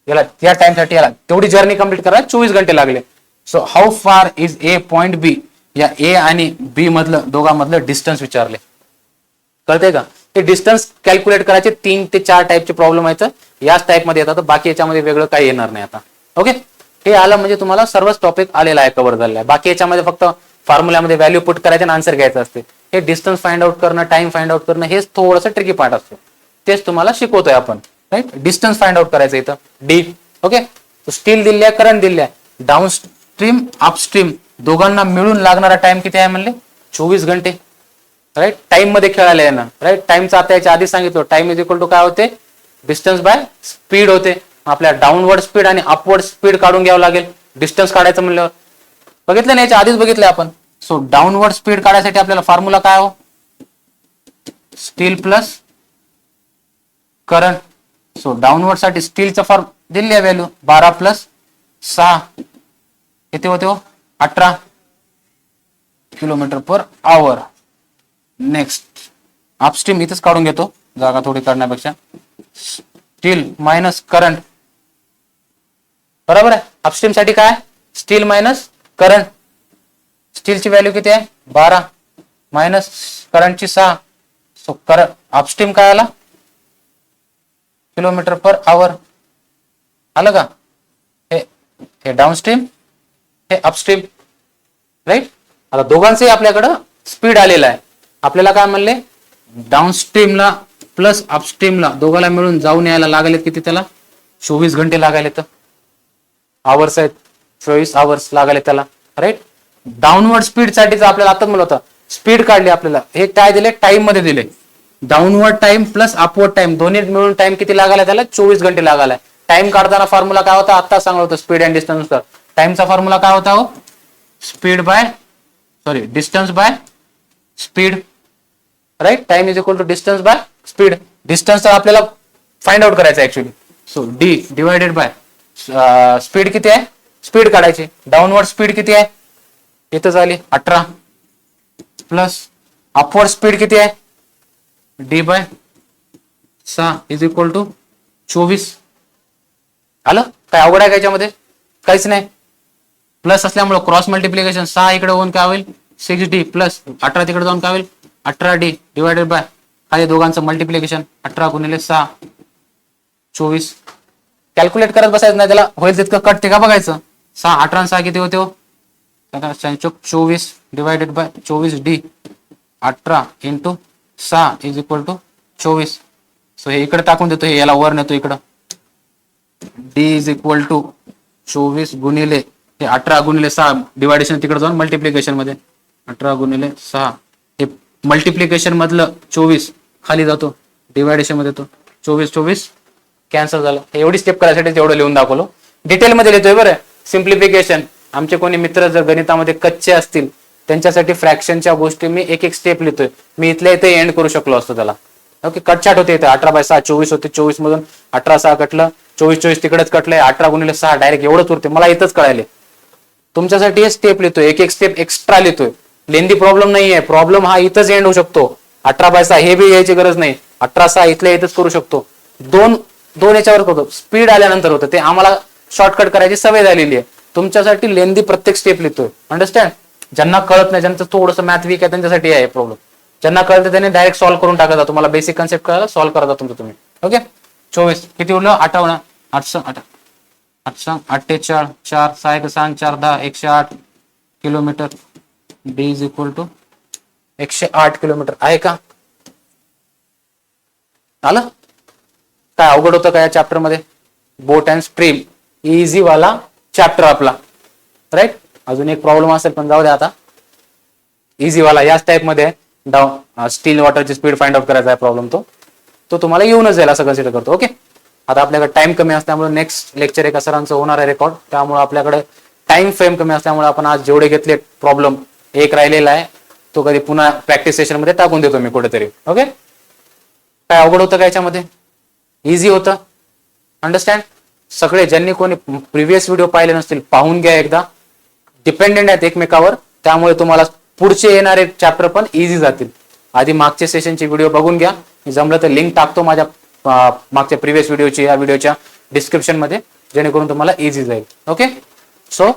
याला या टाइम साठी याला तेवढी जर्नी कंप्लीट करायला 24 घंटे लागले. So how far is A point B. या ए आणि बी मधलं दोघांमधलं डिस्टन्स विचारले. कळतंय का. ते डिस्टन्स कॅल्क्युलेट करायचे 3 ते 4 टाईपचे प्रॉब्लेम आहेत. याच टाईप मध्ये येतात, बाकी याच्यामध्ये वेगळं काही येणार नाही आता. ओके, हे आलं म्हणजे तुम्हाला सर्वच टॉपिक आलेला आहे, कव्हर झालेला आहे. बाकी याच्यामध्ये फक्त फॉर्म्युल्यामध्ये व्हॅल्यू पुट करायचे आणि आन्सर घ्यायचं असते. हे डिस्टन्स फाइंड आउट करणं, टाइम फाइंड आउट करणं, हेच थोडंसं ट्रिकी पार्ट असतो. तेच तुम्हाला शिकवतोय आपण. राईट, डिस्टन्स फाइंड आउट करायचं इथं डी. ओके, स्टील दिल्या, करंट दिल्या, डाऊनस्ट्रीम अपस्ट्रीम दोघांना मिळून लागणारा टाइम किती आहे म्हणले, 24 घंटे. राईट, टाइम मध्ये खेळायला येणार. राईट, टाइमचा आता याच्या आधी सांगितलं, टाइम इज इक्वल टू काय होते, डिस्टन्स बाय स्पीड होते. आपल्या डाऊनवर्ड स्पीड आणि अपवर्ड स्पीड काढून घ्यावं लागेल डिस्टन्स काढायचं म्हणल्यावर. बघितलं ना, याच्या आधीच बघितलं आपण. सो डाऊनवर्ड स्पीड काढायसाठी आपल्याला फॉर्म्युला काय हो, steel plus current. So downward साठी स्टीलचा फॉर्म दिली आहे व्हॅल्यू 12 प्लस 6 किती होते हो, 18 kilometre per hour. Next upstream इथेच काढून घेतो, जागा थोडी काढण्यापेक्षा. स्टील मायनस करंट, बरोबर आहे. अपस्ट्रीम साठी काय, स्टील मायनस करंट. स्टीलची व्हॅल्यू किती आहे 12 मायनस करंटची 6. सो करंट अपस्ट्रीम काय आला, किलोमीटर पर आवर. आलं का. हे डाऊनस्ट्रीम, हे अपस्ट्रीम. राईट, आता दोघांचंही आपल्याकडं स्पीड आलेला आहे. आपल्याला काय म्हणले, डाऊनस्ट्रीमला प्लस अपस्ट्रीमला दोघांना मिळून जाऊन यायला लागले किती, त्याला 24 घंटे लागायले. तर आवर्स आहेत, 24 आवर्स लागायले त्याला. राईट, डाऊनवर्ड स्पीड साठीच आपल्याला आता म्हणलं होतं, स्पीड काढली आपल्याला. हे काय दिले, टाइम मध्ये दिले. Downward time plus upward time दोन्ही मिळून टाइम किती लागायला त्याला, 24 घंटे लागायला. टाइम काढताना फॉर्म्युला काय होता, आता सांगलं होतं, स्पीड अँड डिस्टन्स. टाइमचा फॉर्म्युला काय होता हो, speed by distance by speed. Right, time is equal to distance by speed. Distance आपल्याला फाइंड आउट करायचं actually. So D divided by speed किती आहे, स्पीड काढायची. डाऊनवर्ड स्पीड किती आहे, इथं झाली 18 प्लस अपवर्ड स्पीड किती आहे, D by 6 is equal to 24. आलं काय अवघड आहे का याच्यामध्ये, काहीच नाही. प्लस असल्यामुळे क्रॉस मल्टिप्लिकेशन 6 इकडे होऊन काय होईल 6D प्लस 18 तिकडे जाऊन काय होईल 18D डिवायडेड बाय खाली दोघांचं मल्टिप्लिकेशन 18 गुणिले 6 24. कॅल्क्युलेट करत बसायचं नाही, त्याला होईल तितकं कट ते का बघायचं. 6 18 6 किती होते हो चौक 24 divided by 24D 18 into 6 is equal to 24. So हे इकडे टाकून देतो, हे याला वर नेतो इकडं. D इज इक्वल टू 24 गुणिले हे 18 गुणिले 6 डिवायडेशन तिकडे जाऊन मल्टिप्लिकेशन मध्ये 18 गुणिले 6 हे मल्टिप्लिकेशन मधलं 24 खाली जातो डिवायडेशन मध्ये येतो 24 कॅन्सल झालं. एवढी स्टेप करायसाठी तेवढं लिहून दाखवलो. डिटेल मध्ये लिहितोय बरं. सिम्प्लिफिकेशन आमचे कोणी मित्र जर गणितामध्ये कच्चे असतील त्यांच्यासाठी फ्रॅक्शनच्या गोष्टी मी एक एक स्टेप लिहितोय. मी इथल्या इथे एंड करू शकलो असतो त्याला. ओके, कटछाट होते इथे 18/6 24 होते, 24 मधून 18/6 कटलं, 24 तिकडेच कटलंय, 18 गुणिले 6 डायरेक्ट एवढंच उरते. मला इथंच कळायले. तुमच्यासाठी हे स्टेप लिहितोय, एक एक स्टेप एक्स्ट्रा लिहितोय. लेंदी प्रॉब्लेम नाहीये, प्रॉब्लेम हा इथंच एंड होऊ शकतो. 18/6 हे बी यायची गरज नाही, 18/6 इथल्या इथंच करू शकतो. दोन याच्यावर करतो, स्पीड आल्यानंतर होतं ते. आम्हाला शॉर्टकट करायची सवय झालेली आहे. तुमच्यासाठी लेंदी प्रत्येक स्टेप लिहितोय. अंडरस्टँड. ज्यांना कळत नाही, ज्यांचं थोडंसं मॅथ वीक आहे त्यांच्यासाठी आहे प्रॉब्लेम. ज्यांना कळतं त्यांनी डायरेक्ट सॉल्व्ह करून टाकायचा. तुम्हाला बेसिक कन्सेप्ट कळायला सॉल्व्ह करा तुमचं तुम्ही. ओके, 24 किती उरलं 58 48 4 6 6 4 10 108 kilometre. D is equal to 108 kilometre आहे का? आलं काय अवघड होतं का या चॅप्टर मध्ये? बोट अँड स्ट्रीम इझी वाला चॅप्टर आपला, राईट. अजून एक प्रॉब्लेम असेल पण जाऊ द्या आता. इझी वाला याच टाइप मध्ये डाऊन स्टील वॉटरची स्पीड फाइंड आउट करायचा आहे प्रॉब्लेम. तो तुम्हाला येऊनच जाईल असं कन्सिडर करतो. ओके, आता आपल्याकडे टाइम कमी असल्यामुळे नेक्स्ट लेक्चर एका सरांचं होणार आहे रेकॉर्ड. त्यामुळे आपल्याकडे टाइम फ्रेम कमी असल्यामुळे आपण आज जेवढे घेतले प्रॉब्लेम एक राहिलेला आहे तो कधी पुन्हा प्रॅक्टिस सेशन मध्ये टाकून देतो मी कुठेतरी. ओके, काय अवघड होतं का याच्यामध्ये? इझी होतं. अंडरस्टँड. सगळे ज्यांनी कोणी प्रिव्हियस व्हिडिओ पाहिले नसतील पाहून घ्या एकदा. डिपेंडेंट आहेत एकमेकावर, त्यामुळे तुम्हाला पुढचे येणारे चॅप्टर पण इझी जातील. आधी मागच्या सेशनची व्हिडिओ बघून घ्या. जमलं तर लिंक टाकतो माझ्या मागच्या प्रिव्हियस व्हिडिओची या व्हिडिओच्या डिस्क्रिप्शन मध्ये, जेणेकरून तुम्हाला इझी जाईल. ओके, सो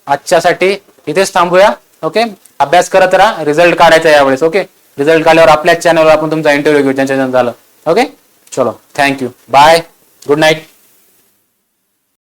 आजच्यासाठी इथेच थांबूया. ओके, अभ्यास करत राहा. रिझल्ट काढायचा यावेळेस. ओके, रिझल्ट काढल्यावर आपल्याच चॅनलवर आपण तुमचा इंटरव्ह्यू घेऊ ज्यांच्या झालं. ओके, चलो, थँक्यू, बाय, गुड नाईट.